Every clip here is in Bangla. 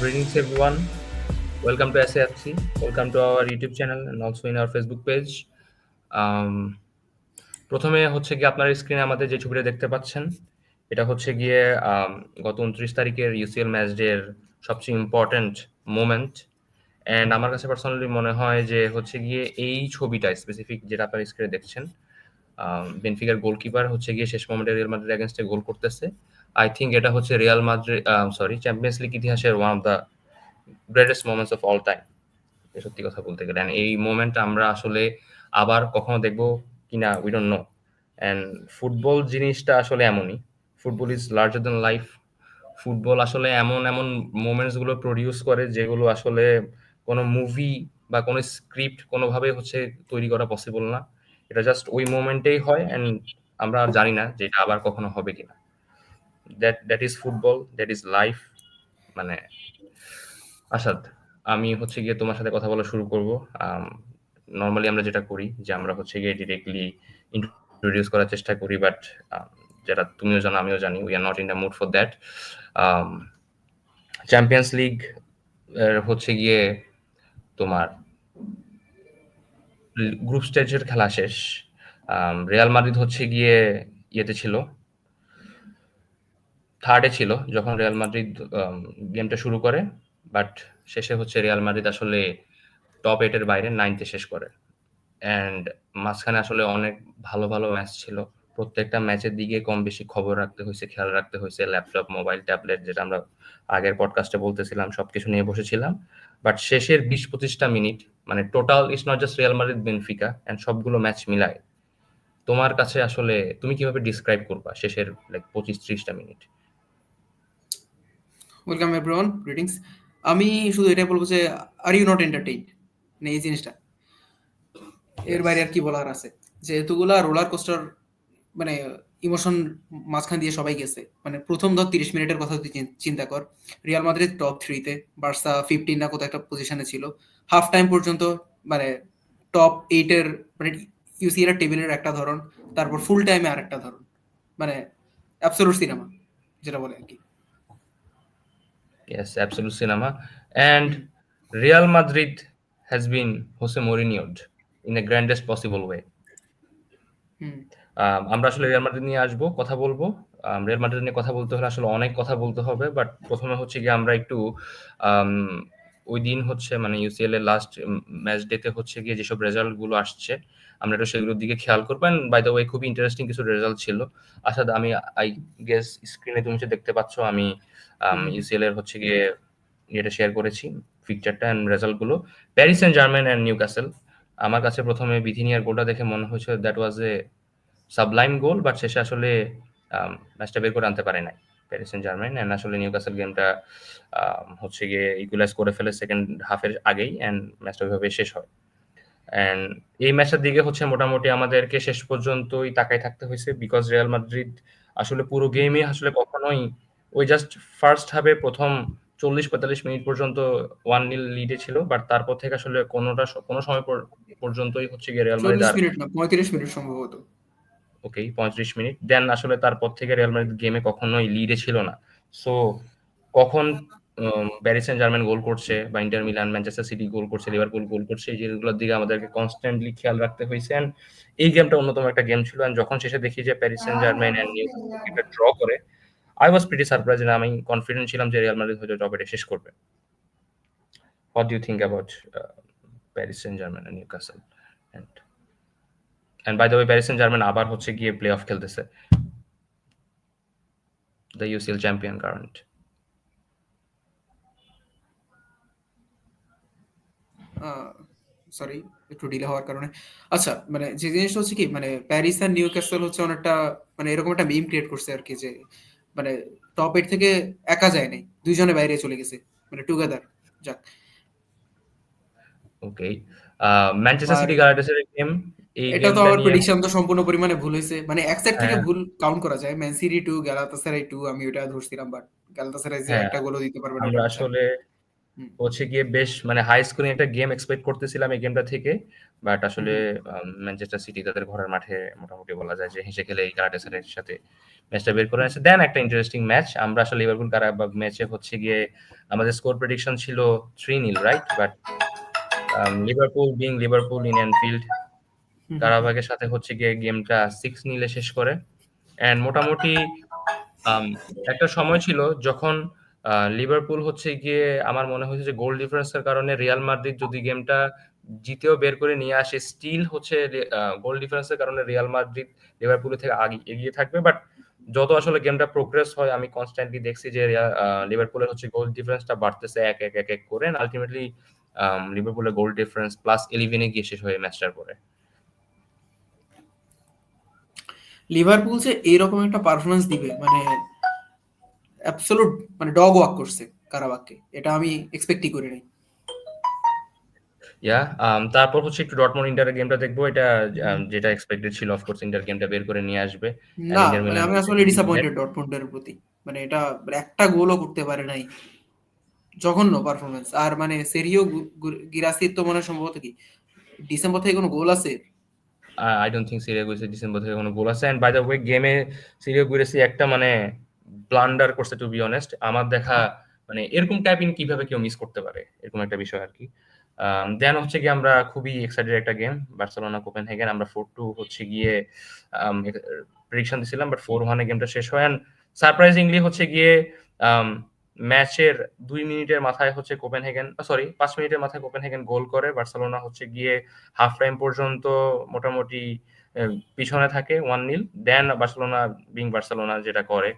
Greetings everyone. Welcome to SAFC. Welcome to our YouTube channel and also in our Facebook page. Um, প্রথমে হচ্ছে গিয়ে আপনার স্ক্রিনে আমাদের যে ছবিটা দেখতে পাচ্ছেন এটা হচ্ছে গিয়ে গত 29 তারিখের ইউসিএল ম্যাচ ডের সবচেয়ে ইম্পর্ট্যান্ট মোমেন্ট অ্যান্ড আমার কাছে পার্সোনালি মনে হয় যে হচ্ছে গিয়ে এই ছবিটা স্পেসিফিক যেটা আপনার স্ক্রিনে দেখছেন বেনফিকার গোলকিপার হচ্ছে গিয়ে শেষ মোমেন্টে রিয়াল মাদ্রিদ এগেইনস্টে গোল করতেছে। আই থিংক এটা হচ্ছে রিয়াল মাদ্রিদ চ্যাম্পিয়ন্স লিগ ইতিহাসের one of the greatest moments of all time সত্যি কথা বলতে গেলে। And এই মোমেন্টটা আমরা আসলে আবার কখনো দেখবো কিনা we don't know. And football জিনিসটা আসলে এমনই। Football is larger than life. Football আসলে এমন এমন মোমেন্টস গুলো প্রডিউস করে যেগুলো আসলে কোনো মুভি বা কোনো স্ক্রিপ্ট কোনোভাবেই হচ্ছে তৈরি করা পসিবল না। এটা জাস্ট ওই মোমেন্টেই হয় অ্যান্ড আমরা আর জানি না যে এটা আবার কখনো হবে কিনা। That is football, that is life. মানে আসাদ, আমি হচ্ছে গিয়ে তোমার সাথে কথা বলা শুরু করব। নরমালি আমরা যেটা করি যে আমরা হচ্ছে গিয়ে ডিরেক্টলি ইন্ট্রোডিউস করার চেষ্টা করি, বাট যেটা তুমিও জানো আমিও জানি we are not in the mood for that. Champions League হচ্ছে গিয়ে তোমার গ্রুপ স্টেজের খেলা শেষ। রিয়াল মাদ্রিদ হচ্ছে গিয়ে ইয়েতে ছিল, থার্ডে ছিল যখন রিয়াল মাদ্রিদ গেমটা শুরু করে, বাট শেষে হচ্ছে রিয়াল মাদ্রিদ আসলে টপ 8 এর বাইরে 9th এ শেষ করে। অ্যান্ড মাঝখানে আসলে অনেক ভালো, ভালো ম্যাচ ছিল। প্রত্যেকটা ম্যাচের দিকে কম বেশি খবর রাখতে হইছে, খেয়াল রাখতে হইছে। ল্যাপটপ, মোবাইল, ট্যাবলেট যেটা আমরা আগের পডকাস্টে বলতেছিলাম সবকিছু নিয়ে বসেছিলাম। বাট শেষের ২০-২৫ টা মিনিট মানে total it's not just Real Madrid Benfica and সবগুলো ম্যাচ মিলায়। তোমার কাছে আসলে তুমি কিভাবে ডিসক্রাইব করবা শেষের লাইক ২৫-৩০ টা মিনিট? Welcome everyone, greetings. আমি শুধু এটাই বলবো যে আর ইউ নট এন্টারটেইনড, মানে এই জিনিসটা এর ইয়েস। বাইরে আর কি বলার আছে। যে এতগুলা রোলার কোস্টার, মানে ইমোশন মাঝখান দিয়ে সবাই গেছে। মানে প্রথম ধর 30 মিনিটের কথা তুই চিন্তা কর, রিয়াল মাদ্রিদ টপ 3-তে, বার্সা 15 না কত একটা পজিশনে ছিল। হাফ টাইম পর্যন্ত মানে টপ 8-এর, মানে ইউসিএল টেবিলের একটা ধরন, তারপর ফুল টাইমে আর একটা ধরন। মানে অ্যাবসলিউট সিনেমা যেটা বলে আর কি। Yes, absolute cinema. And hmm, Real Madrid has been Jose Mourinho'd in the grandest possible way. হুম, আমরা আসলে রিয়াল মাদ্রিদ নিয়ে আসবো, কথা বলবো। রিয়াল মাদ্রিদ নিয়ে কথা বলতে হলে আসলে অনেক কথা বলতে হবে। বাট ১ম এ হচ্ছে গিয়ে আমরা একটু আম ঐদিন হচ্ছে মানে ইউসিএল এর লাস্ট ম্যাচ ডে তে হচ্ছে গিয়ে যেসব রেজাল্ট গুলো আসছে, আমরা একটু সেগুলোর দিকে খেয়াল করবো। অ্যান্ড বাই দ্য ওয়ে খুবই ইন্টারেস্টিং কিছু রেজাল্ট ছিল। আসাদ, আমি আই গেস স্ক্রিনে তুমি যে দেখতে পাচ্ছ আমি হুম, ইউসিএল এর হচ্ছে গিয়ে ইয়েটা শেয়ার করেছি, ফিকচারটা অ্যান্ড রেজাল্ট গুলো। Paris Saint Germain and Newcastle. আমার কাছে ১ম এ বিথিনিয়ার গোলটা দেখে মনে হয়েছিল that was a sublime goal, but শেষে আসলে ম্যাচটা বের করে আনতে পারে নাই প্যারিস সেন্ট জার্মেন। অ্যান্ড আসলে নিউক্যাসল গেমটা হচ্ছে গিয়ে ইকুয়ালাইজ করে ফেলে সেকেন্ড হাফের আগেই অ্যান্ড ম্যাচটা ওইভাবে শেষ হয়। অ্যান্ড এই ম্যাচটার দিকে হচ্ছে মোটামুটি আমাদেরকে শেষ পর্যন্তই তাকায় থাকতে হয়েছে, বিকজ রিয়াল মাদ্রিদ আসলে পুরো গেমে আসলে কখনোই ওই জাস্ট ফার্স্ট হাফে প্রথম ৪০-৪৫ মিনিট পর্যন্ত 1-0 লিডে ছিল, বাট তারপর থেকে আসলে কোনো সময় পর্যন্তই হচ্ছে গিয়ে রিয়াল মাদ্রিদ ৪০ আর মিনিট না, ৩৫ মিনিট সম্ভবত। ওকে ৩৫ মিনিট। দেন আসলে তারপর থেকে রিয়াল মাদ্রিদ গেমে কখনোই লিডে ছিল না। সো কখন প্যারিস সেন্ট জার্মেন গোল করছে বা inter Milan, Manchester city gold করছে, লিভারপুল গোল করছে, এই জিনিসগুলোর দিকে আমাদেরকে কনস্ট্যান্টলি খেয়াল রাখতে হয়েছে। অ্যান্ড এই গেমটা অন্যতম একটা গেম ছিল। অ্যান্ড যখন শেষে দেখি যে Paris Saint Germain and Newcastle গেমটা ড্র করে, আই ওয়াজ প্রিটি সারপ্রাইজ। আমি কনফিডেন্ট ছিলাম যে রিয়াল মাদ্রিদ হয়তো ড্র শেষ করবে। What do you think about Paris Saint Germain and Newcastle? And and by the way Paris Saint Germain আবার হচ্ছে গিয়ে প্লে অফ খেলতেছে, the UCL champion current. Sorry, একটু ডিলে হওয়ার কারণে। আচ্ছা, মানে যে জিনিসটা হচ্ছে কি, মানে প্যারিস আর নিউক্যাসল হচ্ছে অনেকটা, মানে এরকম একটা মিম ক্রিয়েট করছে আর কি, যে মানে টপ 8 থেকে একা যায় নাই, দুইজনে বাইরে চলে গেছে, মানে টুগেদার। যাক। ওকে। ম্যানচেস্টার আর সিটি গ্যালাটাসারাই গেম, এই এটা তো গেমটা আমার নিয়ে প্রেডিকশন তো সম্পূর্ণ পরিমাণে ভুল হয়েছে। মানে এক সাইড থেকে হ্যাঁ, ভুল কাউন্ট করা যায়, ম্যান সিটি 2 গ্যালাতাসারাই 2, আমি ওটা ধরছিলাম, বাট গ্যালাতাসারাই যে হ্যাঁ, একটা গোলও দিতে পারবে না আমরা ওটা আমি জানি। আসলে হুম, হচ্ছে গিয়ে বেশ মানে হাই স্কোরিং একটা গেম এক্সপেক্ট করতেছিলাম এই গেমটা থেকে। বাট হুম, আসলে হুম। ম্যানচেস্টার সিটি তাদের ঘরের মাঠে মোটামুটি বলা যায় যে হেসে খেলে এই গ্যালাটাসারাইয়ের সাথে ম্যাচটা বের করে এনেছে। দেন একটা ইন্টারেস্টিং ম্যাচ। আমরা আসলে লিভারপুল কারাবাগ ম্যাচে হচ্ছে গিয়ে আমাদের স্কোর প্রেডিকশন ছিল 3-0, right? But Liverpool being Liverpool in Anfield hmm, hmm, hmm. কারাবাগের সাথে হচ্ছে গিয়ে গেমটা 6-0 শেষ করে। অ্যান্ড মোটামুটি আম একটা সময় ছিল যখন লিভারপুল হচ্ছে গিয়ে আমার মনে হয়েছে যে গোল ডিফারেন্সের কারণে রিয়াল মাদ্রিদ যদি গেমটা জিতেও বের করে নিয়ে আসে, স্টিল হচ্ছে গোল ডিফারেন্সের কারণে রিয়াল মাদ্রিদ লিভারপুলের থেকে এগিয়ে থাকবে। বাট যত আসলে গেমটা প্রোগ্রেস হয় আমি কনস্ট্যান্টলি দেখছি যে লিভারপুলের হচ্ছে গোল ডিফারেন্সটা বাড়তেছে এক করে। আল্টিমেটলি লিভারপুলের গোল ডিফারেন্স +11 এ গিয়ে শেষ হয় ম্যাচটার পরে। লিভারপুল যে এইরকম একটা পারফরমেন্স দিবে মানে অ্যাবসোলুট মানে ডগ ওয়াক করছে কারাবাককে, এটা আমি এক্সপেক্টই করি নাই। ইয়া তারপর হচ্ছে একটু ডটমন্ড ইন্টারের গেমটা দেখবো। এটা যেটা এক্সপেক্টেড ছিল, অফকোর্স ইন্টার গেমটা বের করে নিয়ে আসবে। না ইন্টার মানে মিলান আমি হচ্ছে আসলে গিয়ে ডিসঅ্যাপয়েন্টেড ডটমুন্ডের প্রতি। মানে এটা মানে একটা গোলও করতে পারে নাই, জঘন্য পারফরমেন্স। আর মানে সেরিও গিরাসির তো মনে হয় সম্ভবত কি ডিসেম্বর থেকে কোনো গোল আছে? I don't think Serhou Guirassy December থেকে কোনো গোল আছে। এন্ড বাই দ্য ওয়ে গেমে সিরিয়া গুইরেসি একটা মানে ব্লান্ডার করছে, টু বি অনেস্ট। আমার দেখা মানে এরকম টাইপিং কিভাবে কেউ মিস করতে পারে, এরকম একটা বিষয় আর কি। দেন হচ্ছে গিয়ে আমরা খুবই এক্সাইটেড একটা গেম, বার্সেলোনা কোপেনহেগেন। আমরা 4-2 হচ্ছে গিয়ে প্রেডিকশন দিছিলাম, বাট 4-1 এ গেমটা শেষ হয়। সারপ্রাইজিংলি হচ্ছে গিয়ে ম্যাচের 2 মিনিটের মাথায় হচ্ছে কোপেনহেগেন, সরি 5 মিনিটের মাথায় কোপেনহেগেন গোল করে। বার্সেলোনা হচ্ছে গিয়ে হাফ টাইম পর্যন্ত মোটামুটি পিছনে থাকে 1-0। দেন বার্সেলোনা বিং বার্সেলোনা যেটা করে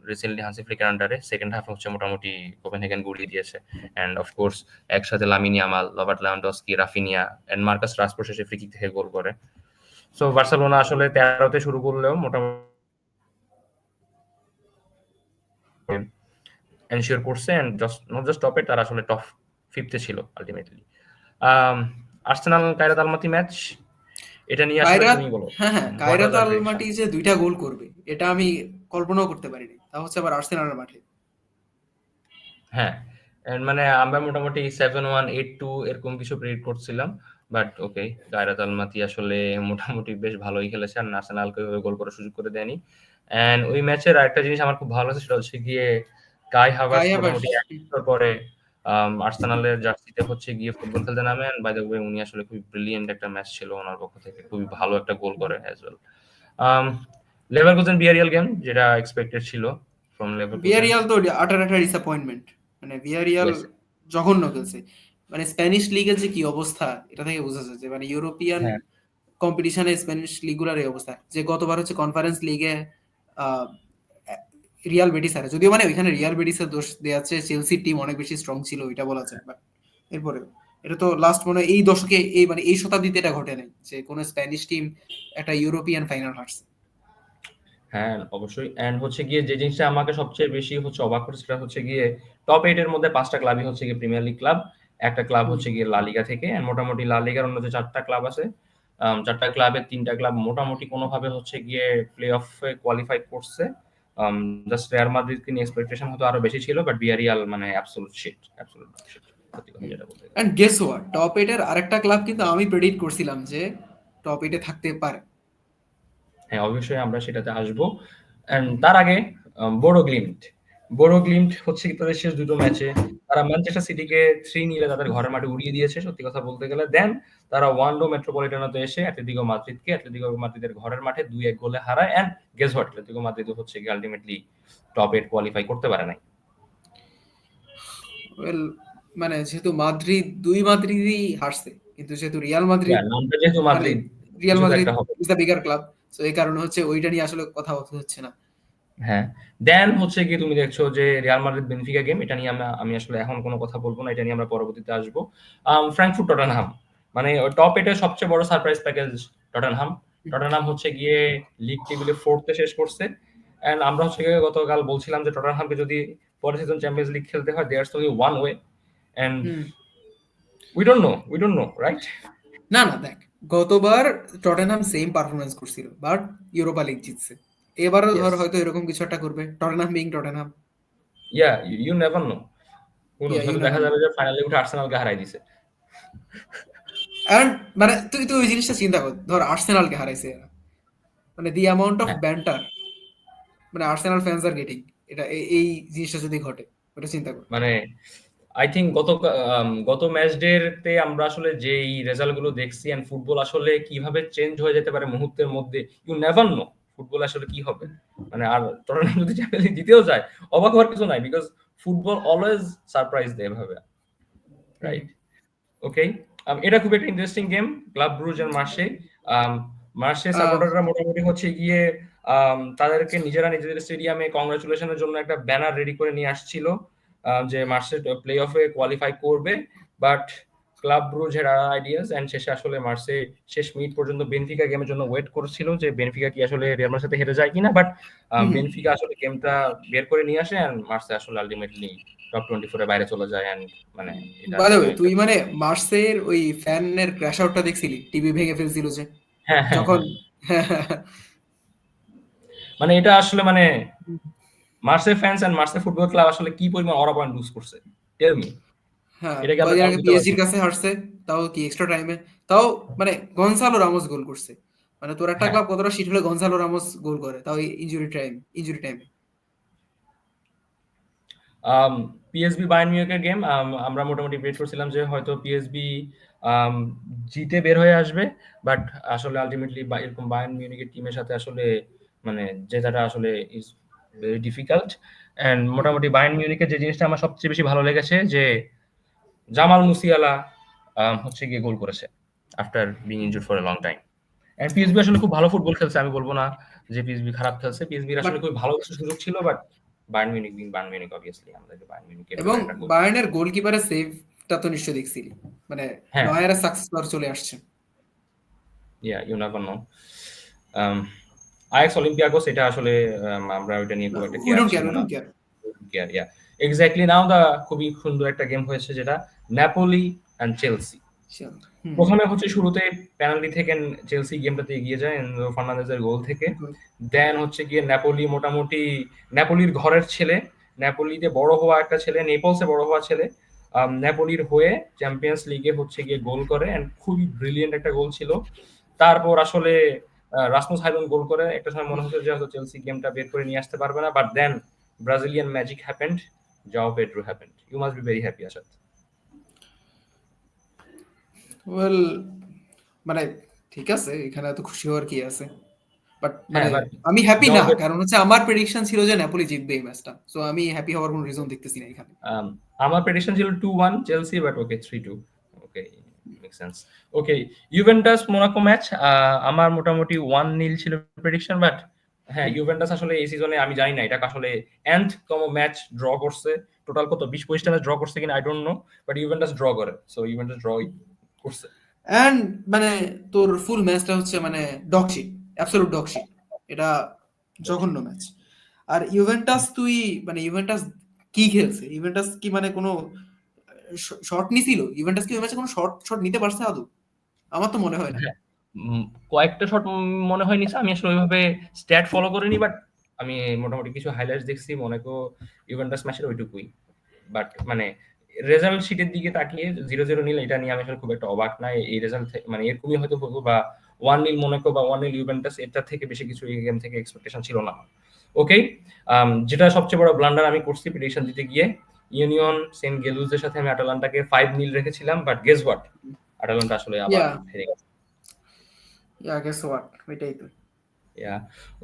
রিসেন্টলি হান্সি ফ্লিকের আন্ডারে সেকেন্ড হাফ হচ্ছে মোটামুটি কোপেনহেগেন গুড়িয়ে দিয়েছে। অ্যান্ড অফকোর্স একসাথে Lamine Yamal, Robert Lewandowski, Raphinha and Marcus Rashford শেষে ফ্রি কিক থেকে গোল করে। সো বার্সেলোনা আসলে 13তে শুরু করলেও মোটামুটি এনশিওর করছে। অ্যান্ড জাস্ট নট জাস্ট টপে, তারা আসলে টপ 5th ছিল ultimately. Um Arsenal Kairat Almaty match, এটা নিয়ে আসলে কায়রাত, তুমি বলো। হ্যাঁ হ্যাঁ, what was Kairat our prediction? Almaty যে 2টা গোল করবে এটা আমি কল্পনাও করতে পারিনি, তা হচ্ছে আবার আর্সেনালের মাঠে। হ্যাঁ, মানে আমরা মোটামুটি 7-1, 8-2 এরকম কিছু প্রেডিক্ট করছিলাম। বাট ওকে, গায়রাত আলমাতি আসলে মোটামুটি বেশ ভালোই খেলেছে আর আর্সেনালকে ওইভাবে গোল করার সুযোগ করে দেয়নি। অ্যান্ড ওই ম্যাচের আরেকটা জিনিস আমার খুব ভালো লাগছে, সেটা হচ্ছে গিয়ে কাই হাভার্টজ কাই হাভার্টজ। মোটামুটি ১ বছর পরে আর্সেনালের জার্সিতে হচ্ছে গিয়ে ফুটবল খেলতে নামে। অ্যান্ড বাই দ্য ওয়ে উনি আসলে খুবই ব্রিলিয়ান্ট একটা ম্যাচ ছিল ওনার পক্ষ থেকে। খুবই ভালো একটা গোল করে অ্যাজ ওয়েল। আম লেভারকুজেন বিয়ারিয়াল গেম, যেটা এক্সপেক্টেড ছিল ফ্রম লেভারকুজেন। ভিয়ারিয়াল তো আটার একটা ডিসঅ্যাপয়েন্টমেন্ট। মানে ভিয়ারিয়াল ইয়েস। জঘন্য খেলছে। মানে স্প্যানিশ লিগের যে কি অবস্থা এটা থেকে বোঝা যাচ্ছে, মানে ইউরোপিয়ান হ্যাঁ। কম্পিটিশনে স্প্যানিশ লিগগুলার এই অবস্থা। যে গতবার হচ্ছে কনফারেন্স লিগে আহ, রিয়াল বেটিস হারে, যদিও মানে ওইখানে রিয়াল বেটিসের দোষ দেওয়া আছে, চেলসির টিম অনেক বেশি স্ট্রং ছিল ওইটা বলা যায়। বাট এরপরে এটা তো লাস্ট মনে হয় এই দশকে, এই মানে এই শতাব্দীতে এটা ঘটে নাই যে কোনো স্প্যানিশ টিম একটা ইউরোপিয়ান ফাইনাল হারছে। হ্যাঁ, অবশ্যই। অ্যান্ড হচ্ছে গিয়ে যে জিনিসটা আমাকে সবচেয়ে বেশি হচ্ছে অবাক করেছে সেটা হচ্ছে গিয়ে টপ 8 এর মধ্যে 5টা ক্লাবই হচ্ছে গিয়ে প্রিমিয়ার লিগ ক্লাব। একটা ক্লাব হুম। হচ্ছে গিয়ে লা লিগা থেকে। অ্যান্ড মোটামুটি লা লিগার অন্য যে 4টা ক্লাব আছে, 4টা ক্লাবের 3টা ক্লাব মোটামুটি কোনোভাবে হচ্ছে গিয়ে প্লে অফে কোয়ালিফাই করছে। আম জাস্ট রিয়াল মাদ্রিদকে নিয়ে এক্সপেকটেশন হয়তো আরো বেশি ছিল, বাট ভিয়ারিয়াল মানে অ্যাবসোলুট শিট, অ্যাবসোলুট শিট। সত্যি কথা যেটা বলতে গেলে। অ্যান্ড গেস হোয়াট, টপ এইটের আরেকটা ক্লাব কিন্তু আমি প্রেডিক্ট করছিলাম যে টপ এইটে থাকতে পারে। হ্যাঁ, অবশ্যই আমরা সেটাতে আসবো। অ্যান্ড তার আগে বোডো গ্লিম্ট। বোডো গ্লিম্ট হচ্ছে কি তাদের শেষ ২ ম্যাচে তারা ম্যানচেস্টার সিটিকে 3-0 তাদের ঘরের মাঠে উড়িয়ে দিয়েছে, সত্যি কথা বলতে গেলে। দেন তারা ওয়ান্ডো মেট্রোপলিটানোতে এসে অ্যাটলেটিকো মাদ্রিদের ঘরের মাঠে ২-১ গোলে হারায়। অ্যান্ড গেস হোয়াট, অ্যাটলেটিকো মাদ্রিদও হচ্ছে গিয়ে আল্টিমেটলি টপ 8 কোয়ালিফাই করতে পারে নাই। ওয়েল, মানে যেহেতু মাদ্রিদ, দুই মাদ্রিদই হারছে, কিন্তু যেহেতু রিয়াল মাদ্রিদ, নামটা যেহেতু মানে মাদ্রিদ, রিয়াল কিছু তো মাদ্রিদ একটা হবে। ইজ দ্য বিগার ক্লাব, তো এই কারণে হচ্ছে ওইটা নিয়ে আসলে কথা হচ্ছে না। হ্যাঁ, দেন হচ্ছে গিয়ে তুমি দেখছো যে রিয়াল মাদ্রিদ বেনফিকা গেম, এটা নিয়ে আমি আসলে এখন কোনো কথা বলবো না, এটা নিয়ে আমরা পরবর্তীতে আসবো। ফ্রাঙ্কফুর্ট টটেনহাম, মানে টপ 8 এর সবচেয়ে বড় সারপ্রাইজ প্যাকেজ টটেনহাম। টটেনহাম হচ্ছে গিয়ে লিগ টেবিলে 4th এ শেষ করছে। এন্ড আমরা হচ্ছে গিয়ে গতকাল বলছিলাম যে টটেনহামকে যদি পরের সিজন চ্যাম্পিয়ন্স লিগ খেলতে হয়, there's only one way. And hmm. We don't know, right? না না, দেখ, গতবার টটেনহাম সেম পারফরমেন্স করছিল বাট ইউরোপা লিগ জিতছে। এবারও ধর ইয়েস। হয়তো এরকম কিছু একটা করবে, Tottenham being Tottenham. Yeah, you never know. Yeah, you হয়তো দেখা নেভার নো। যাবে যে ফাইনালে উঠে আর্সেনালকে হারাই দিছে। And মানে তুই ওই জিনিসটা চিন্তা কর, ধর আর্সেনালকে হারাইছে এরা, মানে দি অ্যামাউন্ট অফ হ্যাঁ, ব্যান্টার মানে আর্সেনাল ফ্যান্স আর গেটিং, এটা এই জিনিসটা যদি ঘটে ওটা চিন্তা কর। মানে আই থিংক গত ম্যাচ ডেতে আমরা আসলে যেই রেজাল্ট গুলো দেখছি এন্ড ফুটবল আসলে কিভাবে চেঞ্জ হয়ে যেতে পারে মুহূর্তের মধ্যে, ইউ নেভার নো ফুটবল আসলে কি হবে। মানে আর টরন্টো যদি চ্যাম্পিয়ন্স লিগ জিতেও যায়, অবাক হওয়ার কিছু নাই, বিকজ ফুটবল অলওয়েজ সারপ্রাইজ দেয় এভাবে, হুম। রাইট? ওকে, এটা খুব একটা ইন্টারেস্টিং গেম, ক্লাব ব্রুজ এর মার্সে। মার্সে আহ, সাপোর্টাররা মোটামুটি হচ্ছে গিয়ে তাদেরকে নিজেরা নিজেদের স্টেডিয়ামে কংগ্রাচুলেশনের জন্য একটা ব্যানার রেডি করে নিয়ে আসছিল, যে মার্সে প্লে অফে কোয়ালিফাই করবে। বাট ক্লাব ব্রুজ এর আইডিয়াস এন্ড শেষে আসলে মার্সে শেষ মিনিট পর্যন্ত বেনফিকা গেমের জন্য ওয়েট করছিল যে বেনফিকা কি আসলে রিয়াল মাদ্রিদের সাথে হেরে যায় কিনা, বাট হুম। বেনফিকা আসলে গেমটা বের করে নিয়ে আসে এন্ড মার্সে আসলে আলটিমেটলি টপ 24 এর বাইরে চলে যায়। এন্ড মানে এটা বাই দ্য আসলে ওয়ে, একটা তুই মানে মার্সের ওই ফ্যানের ক্র্যাশ আউটটা দেখছিলি, টিভি ভেঙে ফেলছিল যে হ্যাঁ, হ্যাঁ, যখন। হ্যাঁ। মানে এটা আসলে মানে মার্সের fans and Marseille football club আসলে কি পরিমাণ অরা পয়েন্ট লুজ করছে, টেল মি। হ্যাঁ, এটা কি আমরা কয়দিন জবাব আগে দিতে পারবো? পিএসজির কাছে হারছে, তাও কি এক্সট্রা টাইমে, তাও মানে গনসালো রামোস গোল করছে। মানে তোর একটা হ্যাঁ, ক্লাব কতটা শিট হলে গনসালো রামোস গোল করে, তাও ইনজুরি টাইমে। পিএসবি বায়ার্ন মিউনিখের গেম আমরা মোটামুটি ওয়েট করছিলাম যে হয়তো পিএসবি জিতে বের হয়ে আসবে, বাট আসলে আলটিমেটলি এরকম বায়ার্ন মিউনিখের টিমের সাথে আসলে মানে জেতাটা আসলে ইজ ভেরি ডিফিকাল্ট। এন্ড মোটামুটি বায়ার্ন মিউনিখের যে জিনিসটা আমার সবচেয়ে বেশি ভালো লেগেছে যে জামাল মুসিয়ালা হচ্ছে গিয়ে গোল করেছে after being injured for a long time. And PSV আসলে খুব ভালো ফুটবল খেলছে, আমি বলবো না যে পিএসবি খারাপ খেলছে, পিএসবির বাট আসলে খুব ভালো কিছু সুযোগ ছিল, but Bayern Munich being Bayern Munich obviously আমাদেরকে বায়ার্ন মিউনিখ এভাবে এবং একটা গোল। বায়ার্নের গোলকিপারের সেভটা তো নিশ্চয় দেখছিলি, মানে হ্যাঁ, নয়ারের সাকসেস চলে আসছে। Yeah you never know. Ajax Olympiacos এটা আসলে আমরা ওইটা নিয়ে খুব একটা উই কেয়ার ডোন্ট কেয়ার, ছিল উই না। Don't care. Care, yeah exactly. Now the খুবই সুন্দর একটা গেম হয়েছে যেটা নেপোলি এন্ড চেলসি। হুম। প্রথমে হচ্ছে শুরুতে পেনাল্টি থেকে চেলসি গেমটাতে এগিয়ে যায় এনজো ফার্নান্দেজের গোল থেকে। দেন হচ্ছে গিয়ে নেপোলি মোটামুটি, নেপোলির ঘরের ছেলে, নেপোলিতে বড় হওয়া একটা ছেলে, নেপলসে বড় হওয়া ছেলে, নেপোলির হয়ে চ্যাম্পিয়ন্স লিগে হচ্ছে গিয়ে গোল করে এন্ড খুবই ব্রিলিয়েন্ট একটা গোল ছিল। তারপর আসলে রাসমুস হাইলুন্ড গোল করে, একটা সময় মনে হচ্ছে যে হয়তো চেলসি গেমটা বের করে নিয়ে আসতে পারবে না, but then Brazilian magic happened, Joao Pedro happened. You must be very happy Asad. Well, মানে ঠিক আছে, এখানে এত খুশি হওয়ার কি আছে, বাট হ্যাঁ, মানে বাট আমি হ্যাপি জাও না, কারণ হচ্ছে আমার প্রেডিকশন ছিল যে নেপোলি জিতবে এই ম্যাচটা, সো আমি হ্যাপি হওয়ার কোনো রিজন দেখতেছি না এখানে। আমার প্রেডিকশন ছিল 2-1 Chelsea, but okay 3-2। Okay, make sense. Okay, Juventus Monaco match আমার মোটামুটি 1-0 ছিল প্রেডিকশন, বাট হ্যাঁ হুম। ইউভেন্টাস আসলে এই সিজনে আমি জানি না এটা আসলে এন্ড তম ম্যাচ ড্র করছে, টোটাল কত 20-25টা ম্যাচ ড্র করছে কিনা I don't no, but Juventus draw করে, সো ইউভেন্টাস ড্র করছে। অ্যান্ড মানে তোর ফুল ম্যাচটা হচ্ছে মানে ডগশিট, অ্যাবসলিউট ডগশিট, এটা জঘন্য ম্যাচ। আর ইউভেন্টাস তুই, মানে ইউভেন্টাস কি খেলছে, ইউভেন্টাস কি মানে কোনো শট নিছিল, ইউভেন্টাস কি ওই ম্যাচে কোনো শট শট নিতে পারছে আদৌ? আমার তো মনে হয় না। হ্যাঁ, কয়েকটা শট মনে হয় নিছে, আমি আসলে ওইভাবে স্ট্যাট ফলো করিনি, বাট আমি মোটামুটি কিছু হাইলাইটস দেখছি মনেকো ইউভেন্টাস ম্যাচের ওইটুকুই। বাট মানে রেজাল্ট শিটের দিকে তাকিয়ে 0-0 নিলে এটা নিয়ে আমি আসলে খুব একটা অবাক না। এই রেজাল্ট মানে এরকমই হয়তো হবো, বা 1-0 মোনাকো বা 1-0 ইউভেন্টাস, এটার থেকে বেশি কিছু এই গেম থেকে এক্সপেকটেশন ছিল না। ওকে, যেটা সবচেয়ে বড় ব্লান্ডার আমি করছি প্রেডিকশন দিতে গিয়ে, ইউনিয়ন সেন্ট গেলুজের সাথে আমি আটালান্টাকে 5-0 রেখেছিলাম, বাট গেস হোয়াট, আটালান্টা আসলে আবার ইয়া, হেরে গেছে। ইয়া গেস হোয়াট, ওইটাই তো। ইয়া,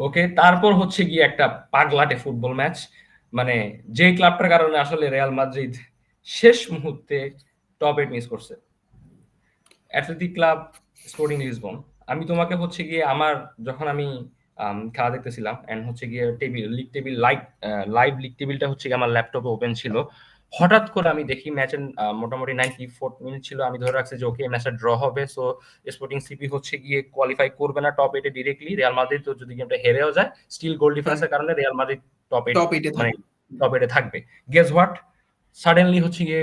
ওকে, তারপর হচ্ছে গিয়ে একটা পাগলাটে ফুটবল ম্যাচ, মানে যে ক্লাবটার কারণে আসলে রিয়াল মাদ্রিদ শেষ মুহূর্তে টপ 8 মিস করছে, অ্যাথলেটিক ক্লাব স্পোর্টিং লিসবন। আমি তোমাকে হচ্ছে গিয়ে আমার, যখন আমি খেলা দেখতেছিলাম এন্ড হচ্ছে গিয়ে লিগ টেবিল লাইভ লিগ টেবিলটা হচ্ছে গিয়ে আমার ল্যাপটপে ওপেন ছিল, হঠাৎ করে আমি দেখি ম্যাচের মোটামুটি 94 মিনিট ছিল, আমি ধরে রাখছি যে ওকে ম্যাচটা ড্র হবে, সো স্পোর্টিং সিপি হচ্ছে গিয়ে কোয়ালিফাই করবে না টপ 8 এ ডিরেক্টলি, রিয়াল মাদ্রিদ তো যদি গেমটা হেরেও যায় স্টিল গোল হ্যাঁ, ডিফারেন্সের কারণে রিয়াল মাদ্রিদ টপ 8, টপ এইটে মানে থাকবে। টপ 8 এ থাকবে। গেস হোয়াট, সাডেনলি হচ্ছে গিয়ে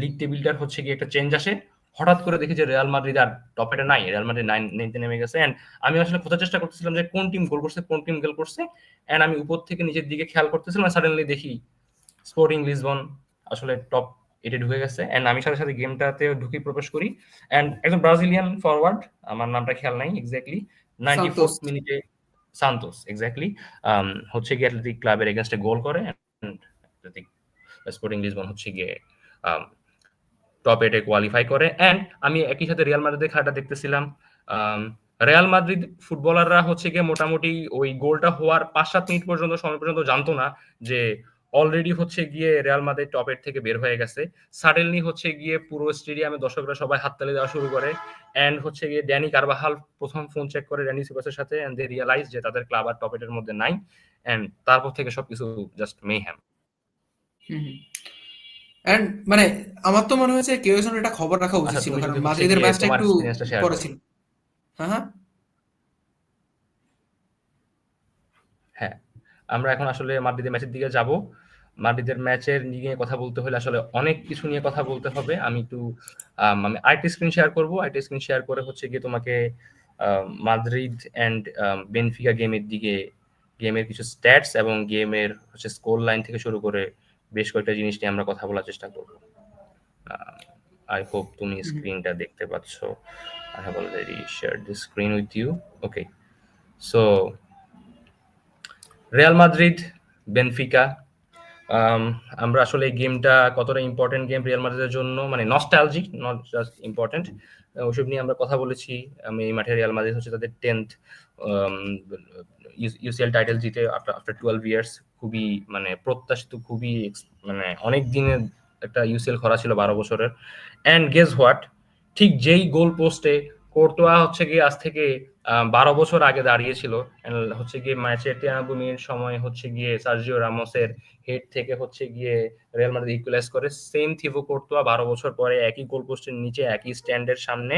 লিগ টেবিলটার হচ্ছে গিয়ে একটা চেঞ্জ আসে, হঠাৎ করে দেখি যে রিয়াল মাদ্রিদ আর টপ এটে নাই, রিয়াল মাদ্রিদ 9তে নেমে গেছে। এন্ড আমি আসলে খোঁজার চেষ্টা করতেছিলাম যে কোন টিম গোল করছে, কোন টিম গোল করছে, এন্ড আমি উপর থেকে নিচের দিকে খেয়াল করতেছিলাম, সাডেনলি দেখি স্পোর্টিং লিসবন আসলে টপ এটা ঢুকে গেছে, এন্ড আমি সাথে সাথে গেমটাতে ঢুকে প্রবেশ করি, এন্ড একজন ব্রাজিলিয়ান ফরওয়ার্ড, আমার নামটা খেয়াল নাই এক্স্যাক্টলি, 94th সান্তোস। মিনিটে সান্তোস এক্স্যাক্টলি হচ্ছে গিয়ে অ্যাথলেটিক ক্লাবের এগেনস্টে গোল করে, and অ্যাথলেটিক স্পোর্টিং লিসবন হচ্ছে গিয়ে টপ 8 এ কোয়ালিফাই করে। এন্ড আমি একই সাথে রিয়াল মাদ্রিদের খেলাটা দেখতেছিলাম। আম রিয়াল মাদ্রিদ ফুটবলাররা হচ্ছে গিয়ে মোটামুটি ওই গোলটা হওয়ার ৫-৭ মিনিট পর্যন্ত সময় পর্যন্ত জানতো না যে অলরেডি হচ্ছে গিয়ে রিয়াল মাদ্রিদ টপ 8 থেকে বের হয়ে গেছে। সাডেনলি হচ্ছে গিয়ে পুরো স্টেডিয়ামে দর্শকরা সবাই হাততালি দেওয়া শুরু করে। এন্ড হচ্ছে গিয়ে ড্যানি কারবাহাল ১ম ফোন চেক করে ড্যানি সিবাসের সাথে, এন্ড দে রিয়ালাইজ যে তাদের ক্লাব আর টপ 8 এর মধ্যে নাই। এন্ড তারপর থেকে সবকিছু জাস্ট মেহ্যাম। Hmm, hmm. অ্যান্ড মানে আমার তো মনে হয়েছে কেউ একজন এটা খবর রাখা উচিত আচ্ছা, ছিল, তুমি কারণ যদি হচ্ছে মাদ্রিদের গিয়ে ম্যাচটা তোমার একটু এক্সপেরিয়েন্সটা শেয়ার পরে করো। ছিল। হ্যাঁ, হ্যাঁ। হ্যাঁ, আমরা এখন আসলে মাদ্রিদের ম্যাচের দিকে যাব। মাদ্রিদের ম্যাচের নিয়ে কথা বলতে হলে আসলে অনেক কিছু নিয়ে কথা বলতে হবে। আমি একটু আমি আরেকটা স্ক্রিন শেয়ার করব। আরেকটা স্ক্রিন শেয়ার করে হচ্ছে গিয়ে তোমাকে মাদ্রিদ অ্যান্ড বেনফিকা গেমের দিকে, গেমের কিছু স্ট্যাটস এবং গেমের হচ্ছে স্কোর লাইন থেকে শুরু করে বেশ কয়েকটা জিনিস নিয়ে আমরা কথা বলার চেষ্টা করব। আই হোপ তুমি হুম, হুম। স্ক্রিনটা দেখতে পাচ্ছ। I have already shared the screen with you. Okay. So Real Madrid, Benfica, um আমরা আসলে এই গেমটা কতটা ইম্পোর্টেন্ট গেম রিয়াল মাদ্রিদের জন্য, মানে নস্টালজিক, নট জাস্ট ইম্পোর্টেন্ট। ওইসব নিয়ে আমরা কথা বলেছি। এই মাঠে রিয়াল মাদ্রিদ হচ্ছে তাদের 10th আম ইউসিএল টাইটেল জিতে আফটার 12 ইয়ার্স। খুবই মানে প্রত্যাশিত, খুবই মানে অনেক দিনের একটা ইউসিএল খরা ছিল 12 বছরের। And guess what? ঠিক যেই গোল পোস্টে কোর্তোয়া হচ্ছে গিয়ে আজ থেকে 12 বছর আগে দাঁড়িয়েছিল, হচ্ছে গিয়ে ম্যাচের 93 মিনিট সময় হচ্ছে গিয়ে সার্জিও রামোসের হেড থেকে হচ্ছে গিয়ে রিয়াল মাদ্রিদ ইকুয়ালাইজ করে। সেম থিবো কোর্তোয়া 12 বছর পরে একই গোল পোস্টের নিচে একই স্ট্যান্ডের সামনে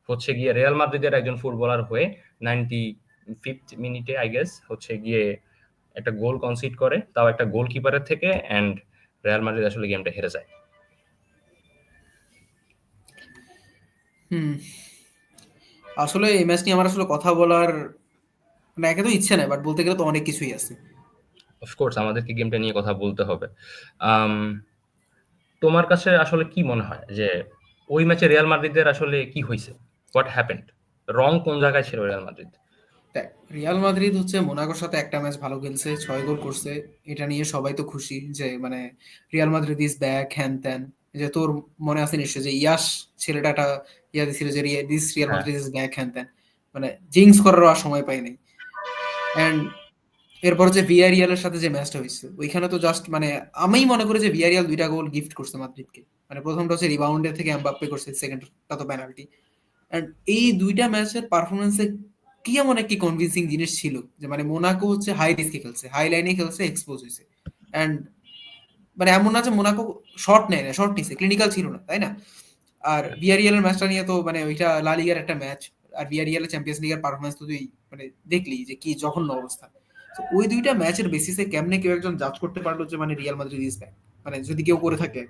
হচ্ছে গিয়ে রিয়াল মাদ্রিদের একজন ফুটবলার হয়ে 95th মিনিটে আই গেস হচ্ছে গিয়ে একটা গোল কনসিড করে, তাও একটা গোলকিপারের থেকে, এন্ড রিয়াল মাদ্রিদ আসলে গেমটা হেরে যায়। হুম। আসলে এই ম্যাচ নিয়ে আমার আসলে কথা বলার মানে একে তো ইচ্ছে নাই, বাট বলতে গেলে তো অনেক কিছুই আছে। অফকোর্স আমাদেরকে গেমটা নিয়ে কথা বলতে হবে। আম তোমার কাছে আসলে কি মনে হয় যে ওই ম্যাচে রিয়াল মাদ্রিদের আসলে কি হইছে? What happened? রং কোন জায়গায় ছিল রিয়াল মাদ্রিদ? দেখ, রিয়াল মাদ্রিদ হচ্ছে মোনাকোর সাথে একটা ম্যাচ ভালো খেলছে, 6 গোল করছে। এটা নিয়ে সবাই তো খুশি যে মানে রিয়াল মাদ্রিদ ইজ ব্যাক, হ্যান ত্যান। যে তোর মনে আছে নিশ্চয় যে ইয়াস ছেলেটা একটা ইয়া দিছিল যে দিস রিয়াল হ্যাঁ, মাদ্রিদ ইজ ব্যাক, হ্যান ত্যান। মানে জিংস করারও আর সময় পাই নাই। অ্যান্ড এরপর যে ভিয়ারিয়ালের সাথে যে ম্যাচটা হয়েছে ওইখানে তো জাস্ট মানে আমি মনে করি যে ভিয়ারিয়াল 2টা গোল গিফট করছে মাদ্রিদকে। মানে প্রথমটা হচ্ছে রিবাউন্ডে থেকে এমবাপ্পে করছে, সেকেন্ডটা তো পেনাল্টি। অ্যান্ড এই 2টা ম্যাচের পারফরমেন্সে কি এমন একটি কনভিন্সিং জিনিস ছিল যে মানে মোনাকো হচ্ছে হাই রিস্কে খেলছে, হাই লাইনে খেলছে, এক্সপোজ হয়েছে। অ্যান্ড মানে এমন না যে মোনাকো শর্ট নেয় না, শর্ট নিছে, ক্লিনিক্যাল ছিল না, তাই না? আর হ্যাঁ, ভিয়ারিয়ালের ম্যাচটা নিয়ে তো মানে ওইটা লা লিগার একটা ম্যাচ। আর ভিয়ারিয়ালের চ্যাম্পিয়ন্স লিগের পারফরমেন্স তো তুই মানে দেখলি যে কি জঘন্য অবস্থা। তো ওই 2টা ম্যাচের বেসিসে কেমনে কেউ একজন জাজ করতে পারলো যে মানে রিয়াল মাদ্রিদ ইজ ব্যাক? মানে যদি কেউ করে থাকে,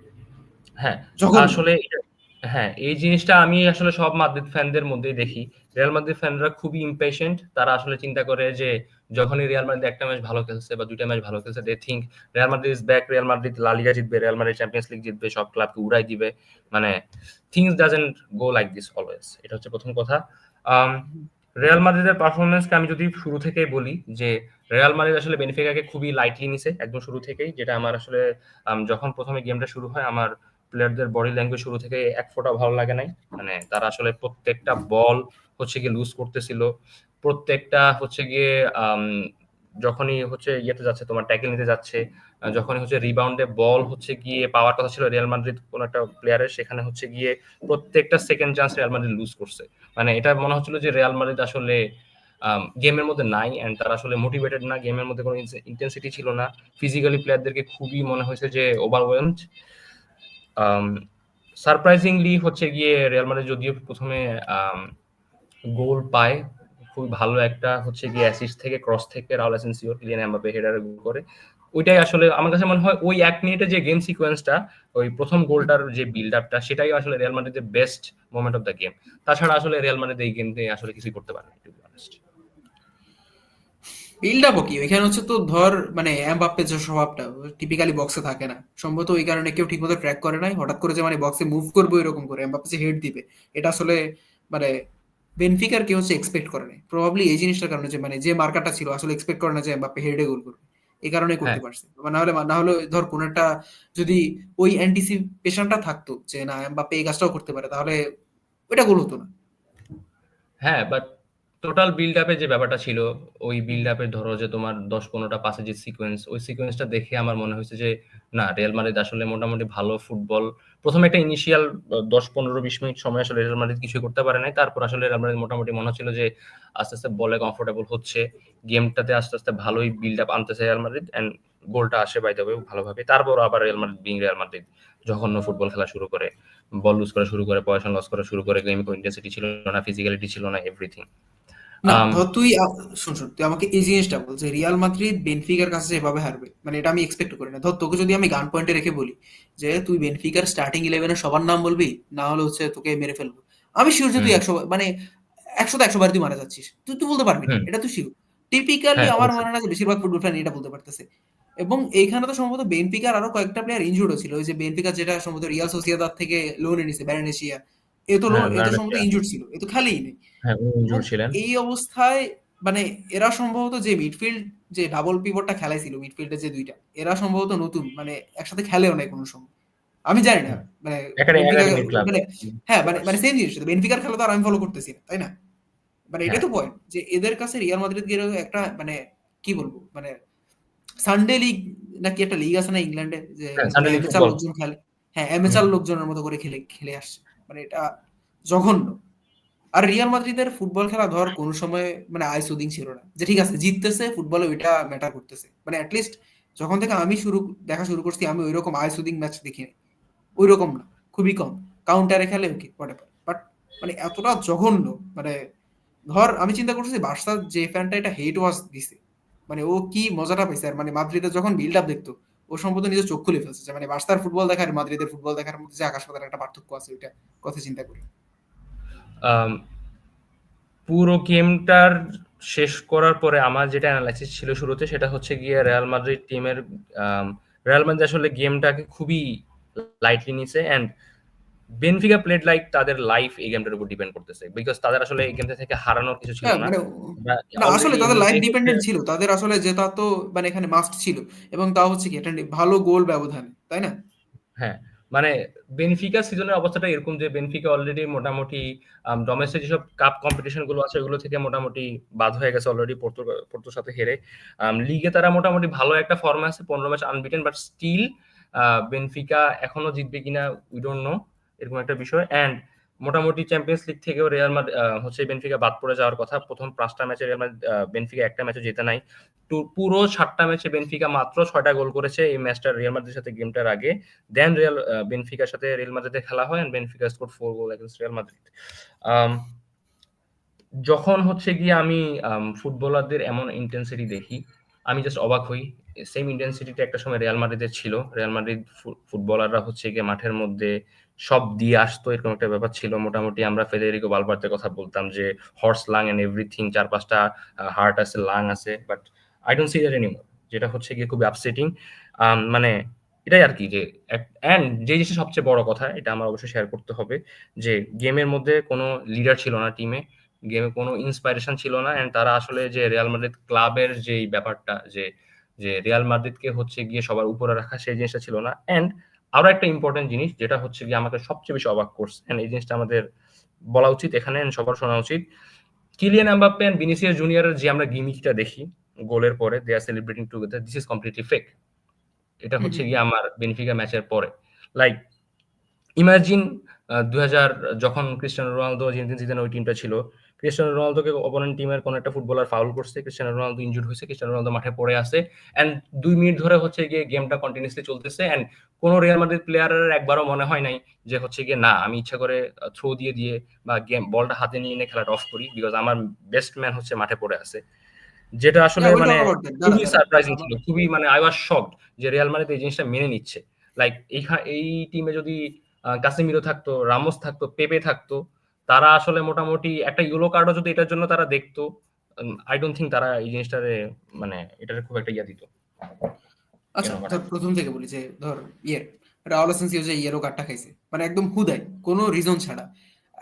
হ্যাঁ, জঘন্য। আসলে হ্যাঁ, এই জিনিসটা আমি আসলে সব মাদ্রিদ ফ্যানদের মধ্যেই দেখি। রিয়াল মাদ্রিদ ফ্যানরা খুবই ইমপেশেন্ট। তারা আসলে চিন্তা করে যে যখনই রিয়াল মাদ্রিদ একটা ম্যাচ ভালো খেলছে বা ২টা ম্যাচ ভালো খেলছে, they think Real Madrid is back, Real Madrid La Liga জিতবে, রিয়াল মাদ্রিদ চ্যাম্পিয়ন্স লিগ জিতবে, সব ক্লাবকে উড়াই দিবে। মানে things doesn't go like this always. এটা হচ্ছে ১ম কথা। আম রিয়াল মাদ্রিদের পারফরম্যান্সকে আমি যদি শুরু থেকেই বলি যে রিয়াল মাদ্রিদ আসলে বেনিফিকাকে খুবই লাইটলি নিছে একদম শুরু থেকেই। যেটা আমার আসলে যখন ১ম এ গেমটা শুরু হয় আমার প্লেয়ারদের বডি ল্যাঙ্গুয়েজ শুরু থেকে এক ফোঁটা ভালো লাগে নাই। মানে তারা আসলে প্রত্যেকটা বল হচ্ছে গিয়ে লুজ করতেছিল। প্রত্যেকটা হচ্ছে গিয়ে আম যখনই হচ্ছে ইয়েতে যাচ্ছে, তোমার ট্যাকল নিতে যাচ্ছে, যখনই হচ্ছে রিবাউন্ডে বল হচ্ছে গিয়ে পাওয়ার কথা ছিল রিয়াল মাদ্রিদ কোন একটা প্লেয়ারের, সেখানে হচ্ছে গিয়ে প্রত্যেকটা second chance Real Madrid lose করছে। মানে এটা মনে হচ্ছিল যে রিয়াল মাদ্রিদ আসলে গেমের মধ্যে নাই, অ্যান্ড তারা আসলে মোটিভেটেড না। গেমের মধ্যে কোনো ইন্টেন্সিটি ছিল না। ফিজিক্যালি প্লেয়ারদেরকে খুবই মনে হয়েছে যে ওভারওয়েলমড। আম সারপ্রাইজিংলি হচ্ছে গিয়ে রিয়াল মাদ্রিদ যদিও ১ম এ আম গোল পায়, খুবই ভালো একটা হচ্ছে গিয়ে অ্যাসিস্ট থেকে, ক্রস থেকে রাউল অ্যাসেনসিও, কিলিয়ান এমবাপ্পে হেডারে গোল করে। ওইটাই আসলে আমার কাছে মনে হয় ওই ১ মিনিটে যে গেম সিকোয়েন্সটা, ওই ১ম গোলটার যে বিল্ড আপটা, সেটাই আসলে রিয়াল মাদ্রিদের best moment of the game. তাছাড়া আসলে রিয়াল মাদ্রিদ এই গেমে আসলে কিছুই করতে পারেনি, টু বি অনেস্ট। বিল্ড আপও কি ওইখানে হচ্ছে তো ধর মানে এমবাপ্পের যে স্বভাবটা টিপিক্যালি বক্সে থাকে না সম্ভবত ওই কারণে কেউ ঠিকমতো ট্র্যাক করে নাই হঠাৎ করে যে মানে বক্সে মুভ করবো এরকম করে এমবাপ্পে যে হেড দিবে এটা আসলে মানে বেনফিকার কেউ হচ্ছে এক্সপেক্ট করে নাই প্রবাবলি এই জিনিসটার কারণে যে মানে যে মার্কারটা ছিল আসলে এক্সপেক্ট করে না যে এমবাপ্পে হেডে গোল করবে এই কারণে হ্যাঁ, করতে পারছে না হলে ধর কোন একটা যদি ওই অ্যান্টিসিপেশনটা থাকতো যে না এমবাপ্পে এই কাজটাও করতে পারে তাহলে ওইটা গোল হতো না। হ্যাঁ, বাট টোটাল বিল্ড আপে যে ব্যাপারটা ছিল, ওই হুম। বিল্ড আপে ধরো যে তোমার ১০-১৫টা পাসের যে সিকোয়েন্স, ওই সিকোয়েন্সটা দেখে আমার মনে হয়েছে যে না, রিয়াল মাদ্রিদ আসলে মোটামুটি ভালো ফুটবল। প্রথমে একটা ইনিশিয়াল ১০-১৫-২০ মিনিট সময় আসলে রিয়াল মাদ্রিদ কিছুই করতে পারে নাই। তারপর আসলে রিয়াল মাদ্রিদ মোটামুটি মনে হচ্ছিল যে আস্তে আস্তে বলে কমফোর্টেবল হচ্ছে, গেমটাতে আস্তে আস্তে ভালোই বিল্ড আপ আনতেছে রিয়াল মাদ্রিদ, এন্ড গোলটা আসে বাই দ্য ওয়ে ভালোভাবে। তারপর আবার Real Madrid being Real Madrid জঘন্য ফুটবল খেলা শুরু করে, বল লুজ করা শুরু করে, পজিশন লস করা শুরু করে, গেমে কোনো ইন্টেন্সিটি ছিল না, ফিজিক্যালিটি ছিল না, এভরিথিং। না আম ধর তুই শোন তুই আমাকে এই জিনিসটা বল যে রিয়াল মাদ্রিদ বেনফিকার কাছে যেভাবে হারবে মানে এটা আমি এক্সপেক্ট করি না। ধর তোকে যদি আমি গান পয়েন্টে রেখে বলি যে তুই বেনফিকার স্টার্টিং ইলেভেনের সবার নাম বলবি না হলে হচ্ছে তোকে মেরে ফেলবো, আমি শিওর যে তুই হুম, 100 মানে 100 বার তুই মারা যাচ্ছিস, তুই তুই বলতে পারবি না হুম, এটা তুই শিওর। টিপিক্যালি হ্যাঁ, আমার অবশ্যই। মনে হয় না যে বেশিরভাগ ফুটবল ফ্যান এটা বলতে পারতেছে। এবং এইখানে তো সম্ভবত বেনফিকার আরো কয়েকটা প্লেয়ার ইনজুর্ড ছিল ওই যে বেনফিকার যেটা সম্ভবত রিয়াল সোসিয়েদাদ থেকে লোনে নিছে ব্যারেনেশিয়া, হ্যাঁ, এ তো সম্ভবত ভার্নাসিয়া। ইনজুর্ড ছিল, এ তো খেলেই নেই। হ্যাঁ, উনি এবং ইনজুর ছিলেন। এই অবস্থায় মানে এরা সম্ভবত যে মিডফিল্ড যে ডাবল পিভটটা খেলাইছিল মিডফিল্ডে যে দুইটা এরা সম্ভবত নতুন মানে একসাথে খেলেও নাই কোনো সময়, আমি জানি না হুম। মানে বেনফিকা একাডেমির ক্লাব মানে হ্যাঁ বুঝতে মানে পারছি। মানে সেম জিনিস বেনফিকার খেলা তো আর আমি ফলো করতেছি না তাই না, মানে এটাই হ্যাঁ, তো পয়েন্ট যে এদের কাছে রিয়াল মাদ্রিদ গিয়ে একটা মানে কি বলবো মানে সানডে লিগ নাকি একটা লিগ আছে না ইংল্যান্ডে যে হ্যাঁ, মানে সানডে লিগ অ্যামেচার ফুটবল। লোকজন খেলে, হ্যাঁ হুম। অ্যামেচার লোকজনের মতো করে খেলে খেলে আসছে, মানে এটা জঘন্য। আর রিয়াল মাদ্রিদের ফুটবল খেলা ধর কোন সময় মানে আই সুদিং ছিল না যে ঠিক আছে জিততেছে ফুটবলে ওইটা ম্যাটার করতেছে, মানে অ্যাটলিস্ট যখন থেকে আমি দেখা শুরু করছি আমি ওইরকম আই সুদিং ম্যাচ দেখিনি, ওইরকম না, খুবই কম। কাউন্টারে খেলে ওকে হোয়াটএভার, বাট মানে এতটা জঘন্য মানে ধর আমি চিন্তা করতেছি বার্সার যে ফ্যানটা এটা হেট ওয়াচ দিছে মানে ও কি মজাটা পাইছে আর মানে মাদ্রিদের যখন বিল্ড আপ দেখতো ও সম্ভবত নিজে চোখ খুলে ফেলছে যে মানে বার্সার ফুটবল দেখার মাদ্রিদের ফুটবল দেখার মধ্যে যে আকাশ পাতাল একটা পার্থক্য আছে ওইটা কথা চিন্তা করি। আম পুরো গেমটার শেষ করার পরে আমার যেটা এনালাইসিস ছিল শুরুতে, সেটা হচ্ছে গিয়ে রিয়াল মাদ্রিদ টিমের আম রিয়াল মাদ্রিদ আসলে গেমটাকে খুবই লাইটলি নিছে, অ্যান্ড বেনফিকা প্লেড লাইক তাদের লাইফ এই গেমটার উপর ডিপেন্ড করতেছে। বিকজ তাদের আসলে এই গেমটা থেকে হারানোর কিছু ছিল হ্যাঁ, না। মানে আমরা না আসলে অলরেডি তাদের লাইফ এমনিতেই হচ্ছে। ডিপেন্ডেন্ট ছিল। তাদের আসলে জেতা তো মানে এখানে মাস্ট ছিল। এবং তাও হচ্ছে কি একটা ভালো গোল ব্যবধানে। তাই না? হ্যাঁ, মানে বেনফিকা সিজনের অবস্থাটা এরকম যে বেনফিকা অলরেডি মোটামুটি ডোমেস্টিক যেসব কাপ কম্পিটিশন গুলো আছে ওগুলো থেকে মোটামুটি বাদ হয়ে গেছে অলরেডি পোর্তোর সাথে হেরে। লিগে তারা মোটামুটি ভালো একটা ফর্মে আছে, ১৫ match unbeaten, but still Benfica এখনো জিতবে কিনা উই ডোন্ট নো, এরকম একটা বিষয়। অ্যান্ড মোটামুটি চ্যাম্পিয়ন্স লিগ থেকেও হচ্ছে বেনফিকা বাদ পড়ে যাওয়ার কথা। প্রথম ৫টা ম্যাচে রিয়াল মাদ্রিদ বেনফিকা একটা ম্যাচও জেতে নাই। পুরো ৭টা ম্যাচে বেনফিকা মাত্র ৬টা গোল করেছে এই ম্যাচটা রিয়াল মাদ্রিদের সাথে গেমটার আগে। দেন বেনফিকার সাথে রিয়াল মাদ্রিদের খেলা হয়, and Benfica scored 4 goal against Real Madrid. Um যখন হচ্ছে গিয়ে আমি ফুটবলারদের এমন ইনটেনসিটি দেখি, আমি জাস্ট অবাক হই। সেম ইনটেনসিটিটা একটা সময় রিয়াল মাদ্রিদের ছিল। রিয়াল মাদ্রিদ ফুটবলাররা হচ্ছে গিয়ে মাঠের মধ্যে সব দিয়ে আসতো, এরকম একটা ব্যাপার ছিল। মোটামুটি আমরা ফেদেরিকো ভালভার্দের কথা বলতাম যে হর্স লাং এন্ড এভরিথিং, ৪-৫টা হার্ট আছে, লাং আছে। But I don't see that anymore. যেটা হচ্ছে গিয়ে খুবই আপসেটিং। মানে এটাই আরকি যে অ্যান্ড যে জিনিসটা সবচেয়ে বড় কথা, এটা আমার অবশ্যই শেয়ার করতে হবে যে গেমের মধ্যে কোনো লিডার ছিল না টিমে। গেমে কোনো ইন্সপাইরেশন ছিল না, এন্ড তারা আসলে যে রিয়াল মাদ্রিদ ক্লাবের যেই ব্যাপারটা যে যে রিয়াল মাদ্রিদকে হচ্ছে গিয়ে সবার উপরে রাখা, সেই জিনিসটা ছিল না। এন্ড আরো একটা ইম্পর্টেন্ট জিনিস যেটা হচ্ছে গিয়ে আমাকে সবচেয়ে বেশি অবাক করছে, এন্ড এই জিনিসটা আমাদের বলা উচিত এখানে, এন্ড সবার শোনা উচিত। কিলিয়ান এমবাপ্পে এন্ড ভিনিসিয়াস জুনিয়রের যে আমরা গিমিকটা দেখি গোলের পরে, they are celebrating together, this is completely fake. এটা হুম, হচ্ছে হুম। গিয়ে আমার বেনিফিকা ম্যাচের পরে। লাইক ইমাজিন ২০০০ যখন ক্রিস্টিয়ানো রোনালদো, জিনেদিন জিদানের ওই টিমটা ছিল। ক্রিস্টিয়ানো রোনালদোকে অপোনেন্ট টিমের কোনো একটা ফুটবলার ফাউল করছে। ক্রিস্টিয়ানো রোনালদো ইনজুরড হইছে। ক্রিস্টিয়ানো রোনালদো মাঠে পড়ে আছে। অ্যান্ড ২ মিনিট ধরে হচ্ছে গিয়ে গেমটা কন্টিনিউয়াসলি চলতেছে। অ্যান্ড কোন রিয়াল মাদ্রিদ প্লেয়ারের একবারও মনে হয় নাই যে হচ্ছে গিয়ে না, আমি ইচ্ছা করে থ্রো দিয়ে বা বলটা হাতে নিয়ে খেলাটা অফ করি। বিকজ আমার বেস্ট ম্যান হচ্ছে মাঠে পড়ে আছে। যেটা আসলে হ্যাঁ, we'll মানে talk about that. দাঁড়া, খুবই দাঁড়া। সারপ্রাইজিং ছিল। খুবই মানে I was shocked যে রিয়াল মাদ্রিদ এই জিনিসটা মেনে নিচ্ছে। লাইক এই টিমে যদি কাসেমিরো থাকতো, রামোস থাকতো, পেপে থাকতো, তারা আসলে মোটামুটি একটা ইয়েলো কার্ডও যদি এটার জন্য তারা দেখতো, আই ডোন্ট থিংক তারা এই জিনিসটারে মানে এটারে খুব একটা ইয়া দিত। আচ্ছা, বাট ধর প্রথম থেকে বলি যে ধর রাউল এসেন্সিও যে ইয়েলো কার্ডটা খাইছে মানে একদম হুদাই কোনো রিজন ছাড়া।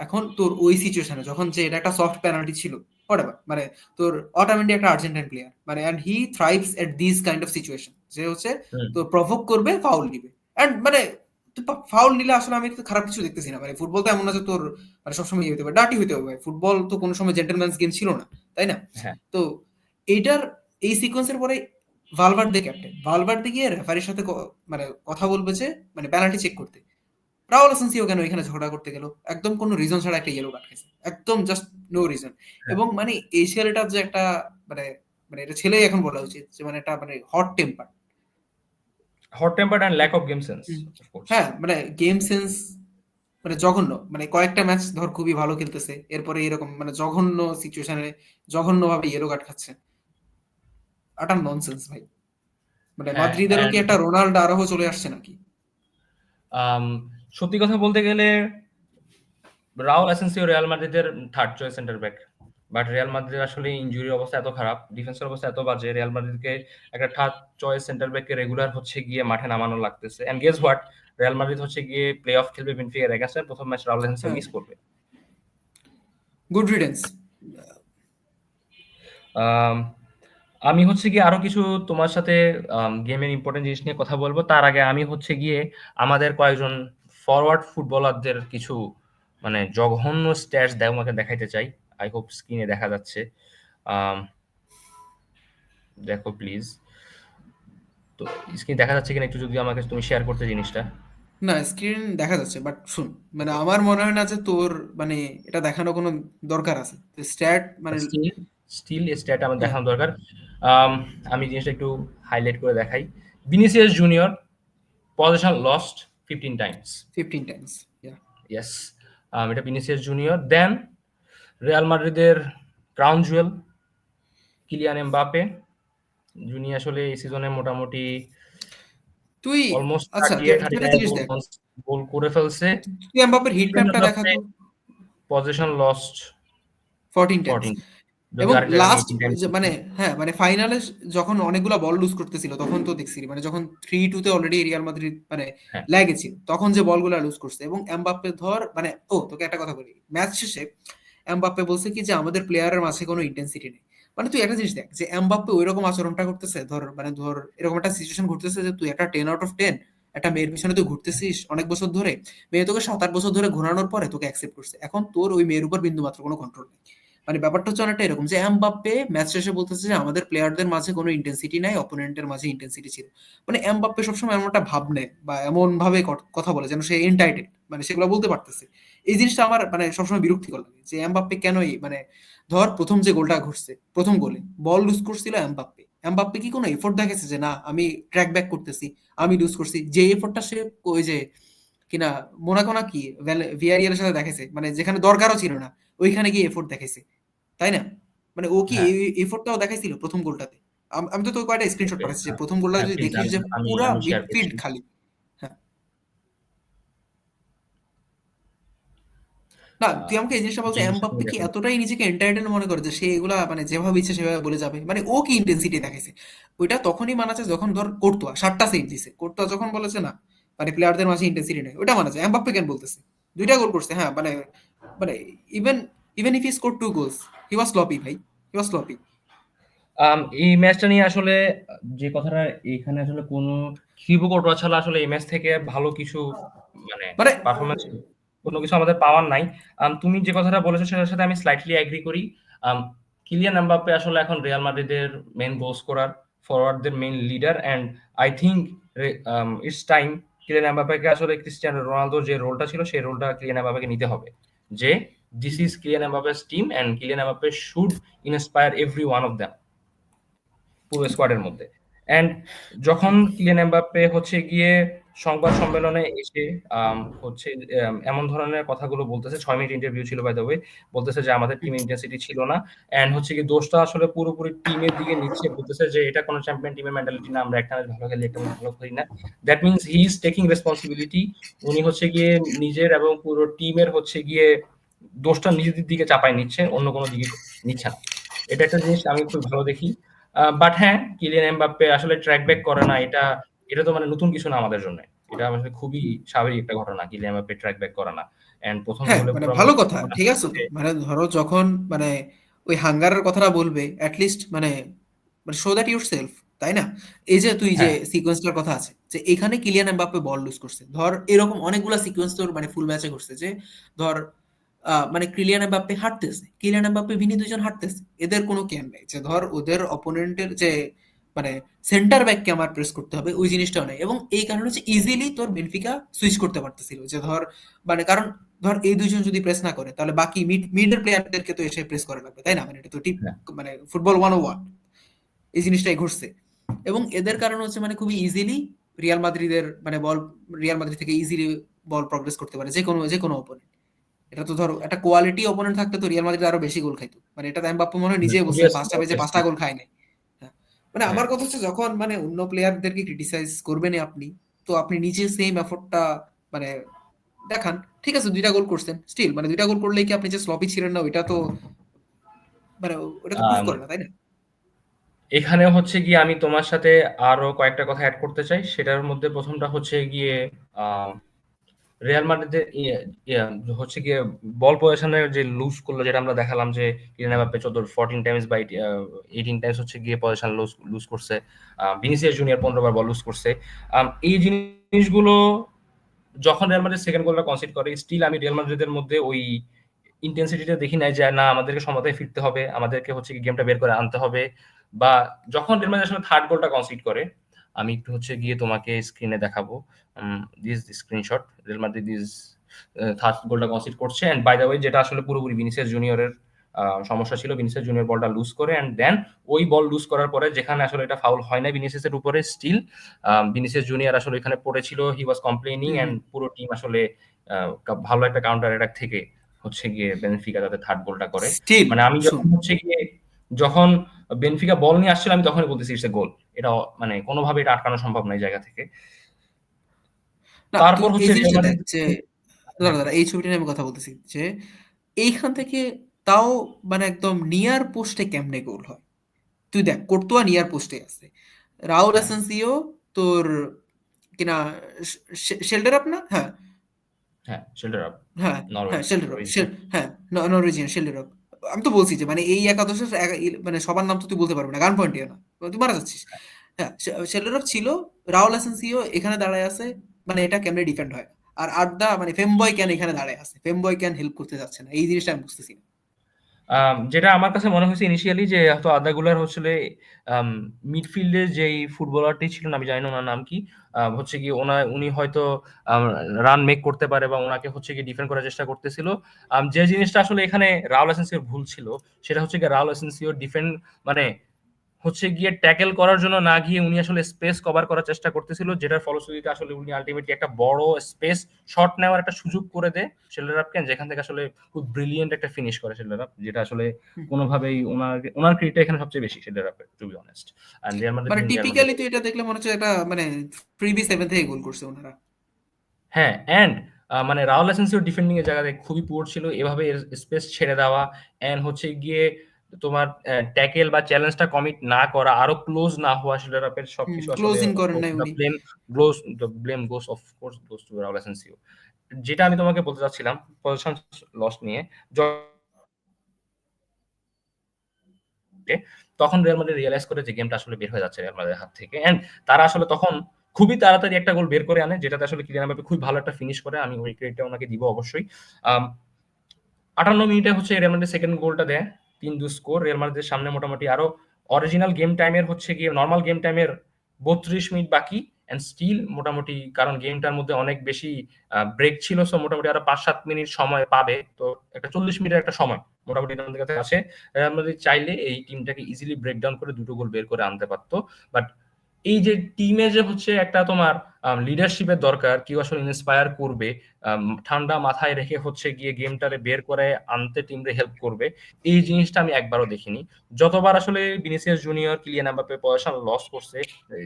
এখন তোর ওই সিচুয়েশনে যখন যে এটা একটা সফট পেনাল্টি ছিল হোয়াটএভার, মানে তোর অটামেন্ডি একটা আর্জেন্টাইন প্লেয়ার, মানে and he থ্রাইভস at this kind of situation, যে হচ্ছে তোর প্রভোক করবে, ফাউল দিবে। অ্যান্ড মানে ফাউল নিলে আসলে আমি তো খারাপ কিছু দেখতেছি না, মানে ফুটবল তো এমন না যে তোর মানে সবসময় ইয়ে হতে হবে, ডার্টি হইতে হবে। ফুটবল তো কোনো সময় জেন্টলম্যানস গেম ছিল না, তাই না? হ্যাঁ, তো এইটার এই সিকোয়েন্সের পরে ভালভার্দে ক্যাপ্টেন, ভালভার্দে গিয়ে রেফারির সাথে মানে কথা বলবে যে মানে পেনাল্টি চেক করতে। রাউল এসেন্সিও কেন এখানে ঝগড়া করতে গেল? একদম কোনো রিজন ছাড়া একটা ইয়েলো কার্ড খাইছে, একদম জাস্ট নো রিজন। হ্যাঁ। এবং মানে এই ছেলেটার যে একটা মানে মানে এটা ছেলেই এখন বলা উচিত যে মানে একটা মানে hot temper. Hot tempered and lack of game sense, of course. হ্যাঁ, মানে গেম সেন্স মানে জঘন্য। মানে কয়েকটা ম্যাচ ধর খুবই ভালো খেলতেছে, এরপরে এরকম মানে জঘন্য সিচুয়েশনে জঘন্য ভাবে ইয়েলো কার্ড খাচ্ছে। একটা ননসেন্স ভাই। মানে হ্যাঁ, মাদ্রিদেরও কি অ্যান্ড একটা রোনাল্ডো আরোহ চলে আসছে নাকি? সত্যি কথা বলতে গেলে রাউল অ্যাসেন্সিও রিয়াল মাদ্রিদের third choice centre back. But Real মাদ্রিদের আসলে ইনজুরির অবস্থা এত খারাপ, ডিফেন্সের অবস্থা এত বাজে, রিয়াল মাদ্রিদকে একটা থার্ড চয়েস সেন্টার ব্যাককে রেগুলার হচ্ছে গিয়ে মাঠে নামানো লাগতেছে। And guess what, Real Madrid হচ্ছে গিয়ে প্লে অফ খেলবে বেনফিকার এগেইনস্ট, প্রথম ম্যাচ রাউল অ্যাসেন্সিও হ্যাঁ, মিস করবে। Good riddance. আম, আমি হচ্ছে গিয়ে আরো কিছু তোমার সাথে গেমের ইম্পর্টেন্ট জিনিস নিয়ে কথা বলবো। তার আগে আমি হচ্ছে গিয়ে আমাদের কয়েকজন ফরওয়ার্ড ফুটবলারদের কিছু মানে জঘন্য স্ট্যাটস আমাকে দেখাইতে চাই। আই হোপ স্ক্রিনে দেখা যাচ্ছে। আম, দেখো প্লিজ। তো স্ক্রিন দেখা যাচ্ছে কিনা একটু যদি আমাকে তুমি শেয়ার করতে জিনিসটা। না, স্ক্রিন দেখা যাচ্ছে, বাট শুন, মানে আমার মনে হয় না যে তোর মানে এটা দেখানো কোনো দরকার আছে। স্ট্যাট মানে স্টিল স্টিল স্ট্যাট আমার হ্যাঁ, দেখানো দরকার। আম, আমি জিনিসটা একটু হাইলাইট করে দেখাই। Vinicius junior position lost 15 Times. 15 Times. Yes, এটা ভিনিসিয়াস জুনিয়র। দেন রিয়াল মাদ্রিদের ক্রাউন জুয়েল কিলিয়ান এমবাপে। যিনি আসলে এই সিজনে মোটামুটি তুই অলমোস্ট আচ্ছা, থার্টি তুই এইট তুই থার্টি একটা নাইন জিনিস দেখ, গোল করে ফেলছে। তুই এমবাপ্পের হিট ম্যাপটা দেখা তো। Position lost 14 Times. 14, যদি এবং আরেক জায়গায় আমি লাস্ট 18 টাইমস। যে মানে হ্যাঁ মানে ফাইনালে যখন অনেকগুলা বল লুজ করতেছিল তখন তো দেখছি, মানে যখন 3-2 তে অলরেডি রিয়াল মাদ্রিদ মানে হ্যাঁ, লেগেছিল তখন যে বলগুলা লুজ করছে। এবং এমবাপ্পে ধর মানে তোকে একটা কথা বলি, ম্যাচ শেষে এমবাপ্পে বলছে কি যে আমাদের প্লেয়ারের মাঝে কোনো ইন্টেন্সিটি নেই। মানে তুই একটা জিনিস দেখ যে এমবাপ্পে ওইরকম আচরণটা করতেছে, ধর মানে ধর এরকম একটা সিচুয়েশন ঘটতেছে যে তুই একটা 10 আউট অফ 10 একটা মেয়ের পিছনে তুই ঘুরতেছিস অনেক বছর ধরে, মেয়ে তোকে 7-8 বছর ধরে ঘোরানোর পরে তোকে অ্যাকসেপ্ট করছে, এখন তোর ওই মেয়ের উপর বিন্দু মাত্র কোনো কন্ট্রোল নেই। মানে ব্যাপারটা হচ্ছে অনেকটা এরকম যে এমবাপ্পে ম্যাচ শেষে বলতেছে যে আমাদের প্লেয়ারদের মাঝে কোনো ইন্টেন্সিটি নাই, অপোনেন্টের মাঝে ইন্টেন্সিটি ছিল। মানে এমবাপ্পে সবসময় এমন একটা ভাব নেয় বা এমন ভাবে কথা বলে যেন সে এন্টাইটেড, মানে সেগুলো বলতে পারতেছে। এই জিনিসটা আমার মানে সবসময় বিরক্তিকর লাগে যে এমবাপ্পে কেনই মানে ধর প্রথম যে গোলটা ঘটছে, প্রথম গোলে বল লুজ করছিল এমবাপ্পে, এমবাপ্পে কি কোনো এফোর্ট দেখেছে যে না আমি ট্র্যাক ব্যাক করতেছি, আমি লুজ করছি? যে এফোর্টটা সে ওই যে কিনা মোনাকো না কি ভিয়ারিয়ালের সাথে দেখেছে, মানে যেখানে দরকারও ছিল না ওইখানে গিয়ে এফোর্ট দেখেছে, তাই না? মানে ও কি হ্যাঁ, এই এফোর্টটাও দেখাইছিল প্রথম গোলটাতে? আমি তো তোর কয়টা স্ক্রিনশট ওকে, পাঠাচ্ছি যে হ্যাঁ, প্রথম গোলটা হ্যাঁ, যদি প্লিজ দেখিস আমি যে আমি পুরা আমি শেয়ার মিডফিল্ড করছি। খালি। হ্যাঁ, না তুই আমাকে এই জিনিসটা বলছে জিনিসটা তুমি এমবাপ্পে কি দেখো। এতটাই নিজেকে এন্টারটেইন মনে করে যে সে এগুলা মানে যেভাবে ইচ্ছে সেভাবে বলে যাবে? মানে ও কি ইন্টেন্সিটি দেখাইছে? ওইটা তখনই মানা যায় যখন ধর কোর্তুয়া 7টা সেভ দিছে, কোর্তুয়া যখন বলেছে না মানে প্লেয়ারদের মাঝে ইন্টেন্সিটি নেই, ওটা মানা যায়। এমবাপ্পে কেন বলতেছে? দুইটা গোল করছে, হ্যাঁ মানে মানে even even if he score 2 goals he was sloppy ভাই, হি ওয়াজ স্লপি। এই ম্যাচটা নিয়ে আসলে যে কথাটা এখানে আসলে কোনো থিবো কোর্টোয়া ছাড়া আসলে এই ম্যাচ থেকে ভালো কিছু মানে মানে পারফরমেন্স কোনো কিছু আমাদের পাওয়ার নাই। তুমি যে কথাটা বলেছো সেটার সাথে আমি স্লাইটলি এগ্রি করি। কিলিয়ান এমবাপ্পে আসলে এখন রিয়াল মাদ্রিদের মেইন গোল স্কোরার, ফরওয়ার্ডদের main leader. And I think it's time Kylian এমবাপ্পেকে আসলে ক্রিস্টিয়ানো রোনালদোর যে রোলটা ছিল সেই রোলটা কিলিয়ান এমবাপ্পেকে নিতে হবে। যে this is Kylian Mbappe's team and Kylian Mbappe should inspire every one of them পুরো স্কোয়াডের মধ্যে। অ্যান্ড যখন কিলিয়ান এমবাপ্পে হচ্ছে গিয়ে সংবাদ সম্মেলনে এসে হচ্ছে এমন ধরনের কথাগুলো বলতেছে, 6 মিনিট ইন্টারভিউ ছিল বাই দ্য ওয়ে, বলতেছে যে আমাদের টিম ইন্টেন্সিটি ছিল না। অ্যান্ড হচ্ছে কি দোষটা আসলে পুরোপুরি টিমের দিকে নিচ্ছে, বলতেছে যে এটা কোনো চ্যাম্পিয়ন টিমের মেন্টালিটি না, আমরা একটা ম্যাচ ভালো খেলি একটা ম্যাচ ভালো করি না। That means he is taking responsibility. উনি হচ্ছে গিয়ে নিজের এবং পুরো টিমের হচ্ছে গিয়ে দোষটা নিজেদের দিকে চাপাই নিচ্ছে, অন্য কোনো দিকে নিচ্ছে না। এটা একটা জিনিস আমি খুব ভালো দেখি। বাট হ্যাঁ, কিলিয়ান এমবাপ্পে আসলে ট্র্যাক ব্যাক করে না, এটা তো মানে নতুন কিছু না আমাদের জন্য। এটা আসলে খুবই স্বাভাবিক একটা ঘটনা, কিলিয়ান এমবাপ্পে ট্র্যাক ব্যাক করে না। এন্ড প্রথম হ্যাঁ, গোলে মানে পুরো ভালো কথা। মনে ঠিক আছে হচ্ছে তো। যে মানে ধরো যখন মানে ওই হাঙ্গারের কথাটা বলবে এট লিস্ট মানে শো দ্যাট ইউরসেলফ, তাই না? এই যে তুই যে হ্যাঁ, সিকোয়েন্সটার কথা আছে যে এখানে কিলিয়ান এমবাপ্পে বল লুজ করছে। ধর এরকম অনেকগুলা সিকোয়েন্স তোর মানে ফুল ম্যাচে ঘটছে যে ধর মানে কিলিয়ান এমবাপ্পে হাঁটতেছে, কিলিয়ান এমবাপ্পে ভিনি দুইজন হাঁটতেছে, এদের কোনো কেয়ার নেই যে ধর ওদের অপোনেন্টের যে মানে সেন্টার ব্যাককে আমার প্রেস করতে হবে ওই জিনিসটাও নেই। এবং এই কারণে হচ্ছে ইজিলি তোর বেনফিকা সুইচ করতে পারতেছিল যে ধর মানে কারণ ধর এই দুইজন যদি প্রেস না করে তাহলে বাকি মিডের প্লেয়ারদেরকে তো এসে প্রেস করা লাগবে, তাই না? মানে এটা তো টিপ হ্যাঁ। মানে ফুটবল 101, এই জিনিসটাই ঘটছে। এবং এদের কারণে হচ্ছে মানে খুবই ইজিলি রিয়াল মাদ্রিদের মানে বল, রিয়াল মাদ্রিদ থেকে ইজিলি বল প্রগ্রেস করতে পারে যে কোনো অপোনেন্ট। এটা তো ধরো একটা কোয়ালিটি অপোনেন্ট থাকলে তো রিয়াল মাদ্রিদ আরো বেশি গোল খাইতো। মানে এটা তো এমবাপ্পে মনে হয় নিজেই বলছে অবভিয়াসলি, ফার্স্ট হাফে যে 5টা অবভিয়াসলি। গোল খায় নাই। হ্যাঁ। মানে হ্যাঁ। আমার কথা হচ্ছে যখন মানে অন্য প্লেয়ারদেরকে ক্রিটিসাইজ করবেনই আপনি, তো আপনি নিজে সেম এফোর্টটা মানে দেখান। ঠিক আছে 2টা গোল করছেন, স্টিল মানে 2টা গোল করলেই কি আপনি যে স্লপি ছিলেন না ওইটা তো মানে ওটা তো প্রুফ আম করে না, তাই না? এখানে হচ্ছে গিয়ে আমি তোমার সাথে আরো কয়েকটা কথা এড করতে চাই। সেটার মধ্যে ১ম টা হচ্ছে গিয়ে আ রিয়াল মাদ্রিদের ইয়া হচ্ছে গিয়ে বল পজিশনের যে লুজ করলো, যেটা আমরা দেখালাম যে কিলিয়ান এমবাপ্পে 14 টাইমস বা 18 টাইমস হচ্ছে গিয়ে পজিশন লুজ লুজ করছে। ভিনিসিয়াস জুনিয়র 15 বার বল লুজ করছে। এই জিনিসগুলো যখন রিয়াল মাদ্রিদ সেকেন্ড গোলটা কনসিড করে, স্টিল আমি রিয়াল মাদ্রিদের মধ্যে ওই ইন্টেন্সিটিটা দেখি নাই যে না আমাদেরকে সমতায় ফিরতে হবে, আমাদেরকে হচ্ছে কি গেমটা বের করে আনতে হবে। বা যখন রিয়াল মাদ্রিদ আসলে থার্ড গোলটা কনসিড করে, আমি একটু হচ্ছে গিয়ে তোমাকে স্ক্রিনে দেখাবো। This screenshot, Real Madrid is third গোলটা কনসিড করছে। এন্ড বাই দ্য ওয়ে, যেটা আসলে পুরোপুরি ভিনিসিয়াস জুনিয়রের সমস্যা ছিল। ভিনিসিয়াস জুনিয়র বলটা লুজ করে, এন্ড দেন ওই বল লুজ করার পরে যেখানে আসলে এটা ফাউল হয় না ভিনিসিয়াসের উপরে, স্টিল ভিনিসিয়াস জুনিয়র আসলে এখানে পড়েছিল, হি ওয়াজ কমপ্লেইনিং, হুম এন্ড হুম। পুরো টিম আসলে ভালো একটা কাউন্টার অ্যাটাক থেকে হচ্ছে গিয়ে বেনফিকা তাদের থার্ড গোলটা করে। স্টিল মানে আমি শুন, যখন হচ্ছে গিয়ে যখন বেনফিকা বল নিয়ে আসছিল, আমি তখনই বলতেছি ইটস এ গোল। এটা মানে কোনোভাবে এটা আটকানো সম্ভব না এই জায়গা থেকে। না তুই তারপর এই হচ্ছে রিয়াল জিনিসটা দেখ মাদ্রিদ। যে দাঁড়া হ্যাঁ, দাঁড়া এই ছবিটা নিয়ে আমি কথা বলতেছি যে এইখান থেকে তাও মানে একদম নিয়ার পোস্টে কেমনে গোল হয়। তুই দেখ কোর্তুয়া নিয়ার পোস্টে আছে, রাউল হ্যাঁ, এসেন্সিও তোর কিনা শেল্ডার আপ না, হ্যাঁ হ্যাঁ, শিল্ডার আপ, হ্যাঁ হ্যাঁ শেল্ডার আপ, নরওয়েজিয়ান। হ্যাঁ নরওয়েজিয়ান শেল্ডার আপ। আমি তো বলছি যে মানে এই একাদশের মানে সবার নাম তো তুই বলতে পারবি না, গান পয়েন্টে না, তুই মারা যাচ্ছিস। হ্যাঁ শেল্ডার আপ ছিল, রাউল এসেন্সিও এখানে দাঁড়ায় আছে, মানে এটা কেমনে ডিফেন্ড হয়? আর আড্ডা মানে ফেমবয় কেন এখানে দাঁড়ায় আছে, ফেমবয় কেন হেল্প করতে যাচ্ছে না, এই জিনিসটা আমি বুঝতেছি না। যেটা আমার কাছে মনে হয়েছে ইনিশিয়ালি, যে হয়তো আর্দা গুলার হচ্ছিল আম মিডফিল্ডে যেই ফুটবলারটি ছিলেন, আমি জানি না উনার নাম কি। হচ্ছে গিয়ে উনি হয়তো আম রান মেক করতে পারে বা উনাকে হচ্ছে গিয়ে ডিফেন্ড করার চেষ্টা করতেছিল। যে জিনিসটা আসলে এখানে রাউল এসেন্সিওর ভুল ছিল, সেটা হচ্ছে গিয়ে রাউল এসেন্সিওর ডিফেন্ড মানে হচ্ছে গিয়ে ট্যাকেল করার জন্য না গিয়ে উনি আসলে স্পেস কভার করার চেষ্টা করতেছিল, যেটার ফলশ্রুতিতে আসলে উনি আলটিমেটলি একটা বড় স্পেস শট নেওয়ার একটা সুযোগ করে দেয় শেল্ডারআপকে, যেখান থেকে আসলে খুব ব্রিলিয়েন্ট একটা ফিনিশ করে শেল্ডারআপ, যেটা আসলে হুম। কোনোভাবেই ওনার ক্রেডিটটা এখানে সবচেয়ে বেশি শেল্ডারআপের, to be honest. And Real Madrid মানে উইন রিয়াল মাদ্রিদ। টিপিক্যালি তো এটা দেখলে মনে হচ্ছে এটা মানে 3v7 থেকে গোল করছে ওনারা। হ্যাঁ, অ্যান্ড মানে রাউল এসেন্সিও ডিফেন্ডিং এর জায়গাতে খুবই পুয়ার ছিল। এভাবে স্পেস ছেড়ে দেওয়া অ্যান্ড হচ্ছে গিয়ে তোমার ট্যাকেল বা চ্যালেঞ্জটা কমিট না করা, আরো ক্লোজ না হওয়া, সেটার সবকিছু আসলে ক্লোজ ইন করেন নাই উনি। The blame goes of course goes to Raul Asensio. যেটা আমি তোমাকে বলতে চাচ্ছিলাম পজিশন লস নিয়ে, তখন রিয়াল মাদ্রিদ রিয়ালাইজ করে যে গেমটা আসলে বের হয়ে যাচ্ছে রিয়াল মাদ্রিদের হাত থেকে, এন্ড তারা আসলে তখন খুবই তাড়াতাড়ি একটা গোল বের করে আনে, যেটাতে আসলে কিলিয়ান এমবাপ্পে খুব ভালো একটা ফিনিশ করে। আমি ওই ক্রেডিটটা ওনাকে দিব অবশ্যই। আম ৫৮ মিনিটে হচ্ছে রিয়াল মাদ্রিদ সেকেন্ড গোলটা দেয়। ৩-২ স্কোর। রিয়াল মাদ্রিদের সামনে মোটামুটি আরো অরিজিনাল গেম টাইমের হচ্ছে গিয়ে নরমাল গেম টাইমের ৩২ মিনিট বাকি, এন্ড স্টিল মোটামুটি, কারণ গেমটার মধ্যে অনেক বেশি ব্রেক ছিল, সো মোটামুটি আরো ৫-৭ মিনিট সময় পাবে। তো একটা ৪০ মিনিটের একটা সময় মোটামুটি আমাদের কাছে আছে। রিয়াল মাদ্রিদ চাইলে এই টিমটাকে ইজিলি ব্রেকডাউন করে ২ টো গোল বের করে আনতে পারত। বাট এই যে টিমে যে হচ্ছে একটা তোমার লিডারশিপের দরকার, কেউ আসলে ইন্সপায়ার করবে, ঠান্ডা মাথায় রেখে হচ্ছে গিয়ে গেমটারে বের করে আনতে টিমরে হেল্প করবে, এই জিনিসটা আমি একবারও দেখিনি। যতবার আসলে Vinicius Junior Kylian Mbappe position loss করছে,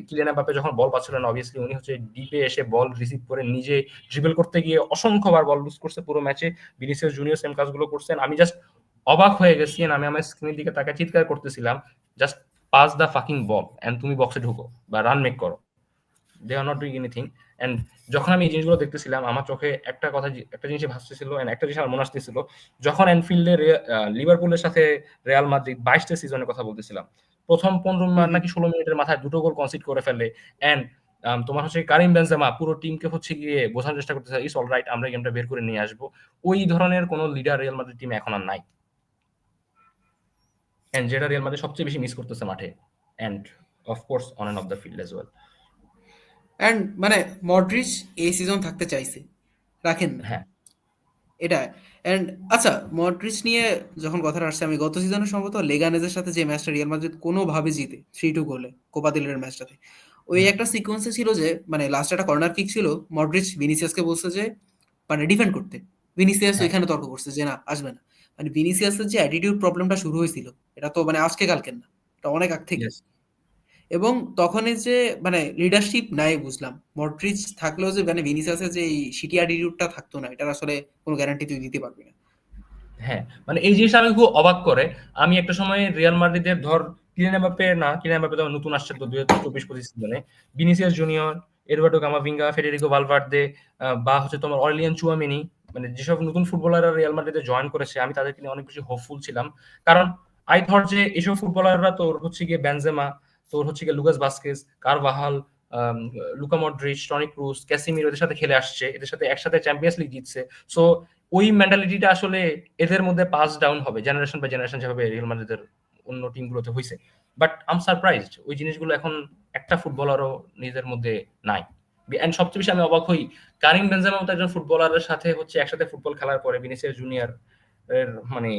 কিলিয়ান এমবাপ্পে যখন বল পাচ্ছিল না, অবভিয়াসলি উনি হচ্ছে ডিপে এসে বল রিসিভ করে নিজে ড্রিবল করতে গিয়ে অসংখ্যবার বল লুজ করছে পুরো ম্যাচে। ভিনিসিয়াস জুনিয়র সেম কাজগুলো করছেন। আমি জাস্ট অবাক হয়ে গেছি and আমি আমার স্ক্রিনের দিকে তাকায় চিৎকার করতেছিলাম, just pass the fucking ball and তুমি বক্সে ঢুকো বা রান মেক করো। They are not doing anything. And যখন আমি এই জিনিসগুলো দেখতেছিলাম আমার চোখে একটা কথা একটা জিনিসই ভাসতেছিল এন্ড একটা জিনিস আমার মনে আসতেছিল, যখন অ্যানফিল্ডে লিভারপুলের সাথে রিয়াল মাদ্রিদ ২২টা সিজনের কথা বলতেছিলাম, প্রথম ১৫ হুম, হুম। নাকি ১৬ মিনিটের মাথায় ২ টো গোল কনসিড করে ফেলে এন্ড তোমার হচ্ছে কারিম বেনজেমা পুরো টিমকে হচ্ছে গিয়ে বোঝানোর চেষ্টা করতেছে, ইটস অলরাইট, আমরা গেমটা বের করে নিয়ে আসবো। ওই ধরনের কোন লিডার রিয়াল মাদ্রিদ টিমে এখন আর নাই। এন্ড যেটা রিয়াল মাদ্রিদ সবচেয়ে বেশি মিস করতেছে মাঠে end of course on end of the field as well. And মানে মডরিচ এই সিজন থাকতে চাইছে, রাখেন নাই। হ্যাঁ, এটা অ্যান্ড আচ্ছা, মডরিচ নিয়ে যখন কথাটা আসছে, আমি গত সিজনে সম্ভবত লেগানেজের সাথে যে ম্যাচটা রিয়াল মাদ্রিদ কোনোভাবে জিতে 3-2 গোলে কোপা দেল রের ম্যাচটাতে, ওই হুম, একটা সিকোয়েন্সে ছিল যে মানে লাস্ট একটা কর্নার কিক ছিল, মডরিচ ভিনিসিয়াসকে বলছে যে মানে ডিফেন্ড করতে, ভিনিসিয়াস হ্যাঁ, ওইখানে তর্ক করছে যে না আসবে না। মানে ভিনিসিয়াসের যে অ্যাটিটিউড প্রবলেমটা শুরু হয়েছিল, এটা তো মানে আজকে কালকের না, এটা অনেক আগ থেকেই। ইয়েস। এবং তখনই যে মানে লিডারশিপ নাই বুঝলাম, মডরিচ থাকলেও যে মানে ভিনিসিয়াসের যে এই শিটি অ্যাটিটিউডটা থাকতো না, এটার আসলে কোনো গ্যারান্টি তুই দিতে পারবি না। হ্যাঁ, মানে এই জিনিসটা আমি খুব অবাক করে। আমি একটা সময় রিয়াল মাদ্রিদের ধর কিলিয়ান এমবাপ্পে না, কিলিয়ান এমবাপ্পে তো নতুন আসছে তো ২০২৪-২৫ সিজনে। Vinicius junior, Edward O Camavinga, Federico Valverde বা হচ্ছে তোমার অরেলিয়ান চুয়ামেনি, মানে যেসব নতুন ফুটবলাররা রিয়াল মাদ্রিদে জয়েন করেছে আমি তাদেরকে নিয়ে অনেক বেশি হোপফুল ছিলাম। কারণ আই থট যে এসব ফুটবলাররা তোর হচ্ছে গিয়ে বেনজেমা, তোর হচ্ছে গিয়ে Lucas Vazquez, Carvajal, um Luka Modric, Toni Kroos, Casemiro এদের সাথে খেলে আসছে। এদের সাথে একসাথে চ্যাম্পিয়ন্স লিগ জিতছে। সো ওই মেন্টালিটিটা আসলে এদের মধ্যে পাস ডাউন হবে জেনারেশন বাই জেনারেশন, যেভাবে রিয়াল মাদ্রিদের অন্য টিমগুলোতে হইছে। বাট আই এম সারপ্রাইজড ওই জিনিসগুলো এখন একটা ফুটবলারও নিজেদের মধ্যে নাই। এন্ড সবচেয়ে বেশি আমি অবাক হই কারিম বেনজেমা মতো একজন ফুটবলারের সাথে হচ্ছে একসাথে ফুটবল খেলার পরে ভিনিসিয়াস জুনিয়র এর মানে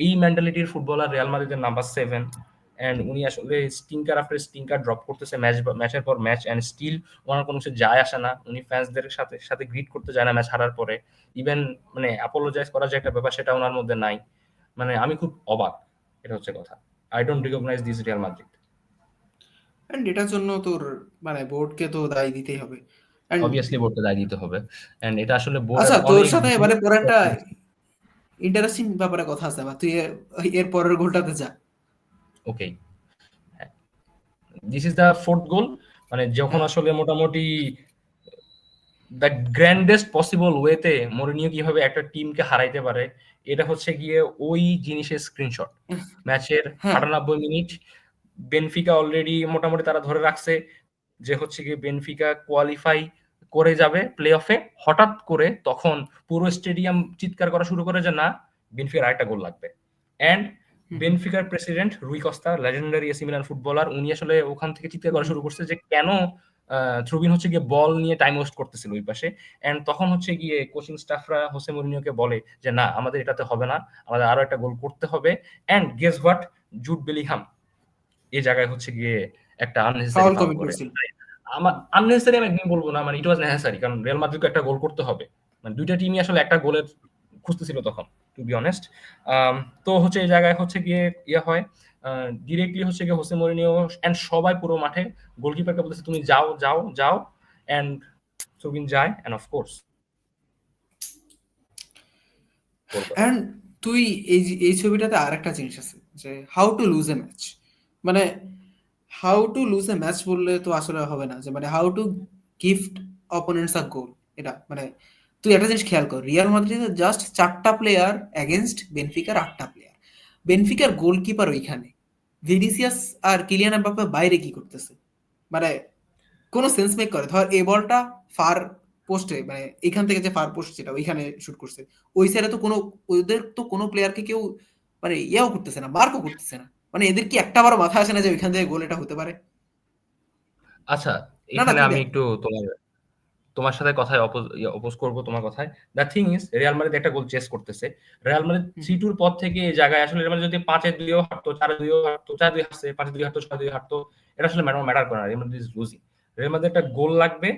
এই মেন্টালিটির ফুটবলার রিয়াল মাদ্রিদের নাম্বার 7 এন্ড উনি আসলে স্টিঙ্কার আফটার স্টিঙ্কার ড্রপ করতেছে ম্যাচের পর ম্যাচ এন্ড স্টিল ওনার কোনো কিছু যায় আসে না। উনি ফ্যান্সদের সাথে সাথে গ্রিট করতে যায় না ম্যাচ হারার পরে। ইভেন মানে অ্যাপোলোজাইজ করার যে একটা ব্যাপার সেটা ওনার মধ্যে নাই। মানে আমি খুব অবাক। এটা হচ্ছে কথা। I don't recognise this Real Madrid. And এটার জন্য তোর মানে বোর্ডকে তো দায় দিতেই হবে। অ্যান্ড অবভিয়াসলি বোর্ডকে দায় দিতে হবে। এন্ড এটা আসলে বোর্ডের আচ্ছা, তোর অনেক সাথে ভুল। মানে পরে একটা ইন্টারেস্টিং ব্যাপারে কথা আছে আমার, তুই এর পরের গোলটাতে যা। ওকে। দিস ইজ দ্য ফোর্থ গোল। মানে যখন হ্যাঁ, আসলে মোটামুটি দ্য গ্র্যান্ডেস্ট পসিবল ওয়েতে মরিনিও কিভাবে একটা টিমকে হারাইতে পারে, এটা হচ্ছে গিয়ে ওই জিনিসের স্ক্রিনশট। ম্যাচের হ্যাঁ, ৯৮ মিনিট বেনফিকা অলরেডি মোটামুটি তারা ধরে রাখছে যে হচ্ছে গিয়ে বেনফিকা কোয়ালিফাই করে যাবে প্লে অফে। হঠাৎ করে তখন পুরো স্টেডিয়াম চিৎকার করা শুরু করে যে না, বেনফিকার আরেকটা গোল লাগবে। অ্যান্ড হুম, হুম, বেনফিকার president Rui Costa, legendary AC Milan footballer, উনি আসলে ওখান থেকে চিৎকার হুম, করা হুম। শুরু করছে যে কেন থ্রুবিন হচ্ছে গিয়ে বল নিয়ে টাইম ওয়েস্ট করতেছিল ওই পাশে। অ্যান্ড তখন হচ্ছে গিয়ে কোচিং স্টাফরা হোসে মরিনিওকে বলে যে না, আমাদের এটাতে হবে না, আমাদের আরো একটা গোল করতে হবে। And guess what, Jude Bellingham এই জায়গায় হচ্ছে গিয়ে একটা আননেসেসারি ফাউল ফাউল কমিট করে। করছিল। আমার আননেসেসারি আমি একদম বলবো না, মানে ইট ওয়াজ নেসেসারি, কারণ রিয়াল মাদ্রিদকে একটা গোল করতে হবে। মানে দুইটা টিমই আসলে একটা গোলের খুঁজতেছিল তখন, টু বি অনেস্ট। তো হচ্ছে এই জায়গায় হচ্ছে গিয়ে ইয়ে হয় ডিরেক্টলি হচ্ছে গিয়ে হোসে মরিনিও এন্ড সবাই পুরো মাঠে গোলকিপারকে বলতেছে তুমি যাও যাও যাও। এন্ড সুবিন যায় এন্ড অফ কোর্স গোল করে। অ্যান্ড তুই এই ছবিটাতে আরেকটা জিনিস আছে যে how to lose a match, মানে how to lose a match বললে তো আসলে হবে না, যে মানে how to gift opponents a goal. এটা মানে তুই একটা জিনিস খেয়াল কর, রিয়াল মাদ্রিদের জাস্ট 4টা প্লেয়ার এগেনস্ট বেনফিকার 8টা প্লেয়ার। বেনফিকার গোলকিপার ওইখানে, ভিনিসিয়াস আর কিলিয়ান এমবাপ্পে বাইরে কি করতেছে? মানে কোনো সেন্স মেক করে? ধর এই বলটা ফার পোস্টে, মানে এখান থেকে যে ফার পোস্ট যেটা ওইখানে শুট করছে, ওই সাইডে তো কোনো, ওদের তো কোনো প্লেয়ারকে কেউ মানে ইয়াও করতেছে না, মার্কও করতেছে না। মানে এদের কি একটা বারো মাথা আসে না যে ওইখান থেকে গোল এটা হতে পারে? আচ্ছা, না, না, এখানে তুই আমি দেখ। একটু তোমার তোমার সাথে কথায় অপোজ করব তোমার কথায়। The thing is Real Madrid একটা গোল চেস করতেছে। রিয়াল মাদ্রিদ হুম, 3-2 পর থেকে এই জায়গায় আসলে রিয়াল মাদ্রিদ যদি 5-2 হারতো, 4-2 হারতো, 4-2 হারছে, 5-2 হারতো, 6-2 হারতো, এটা আসলে ম্যাটার করে না। Real Madrid is losing. Real Madrid একটা গোল লাগবে।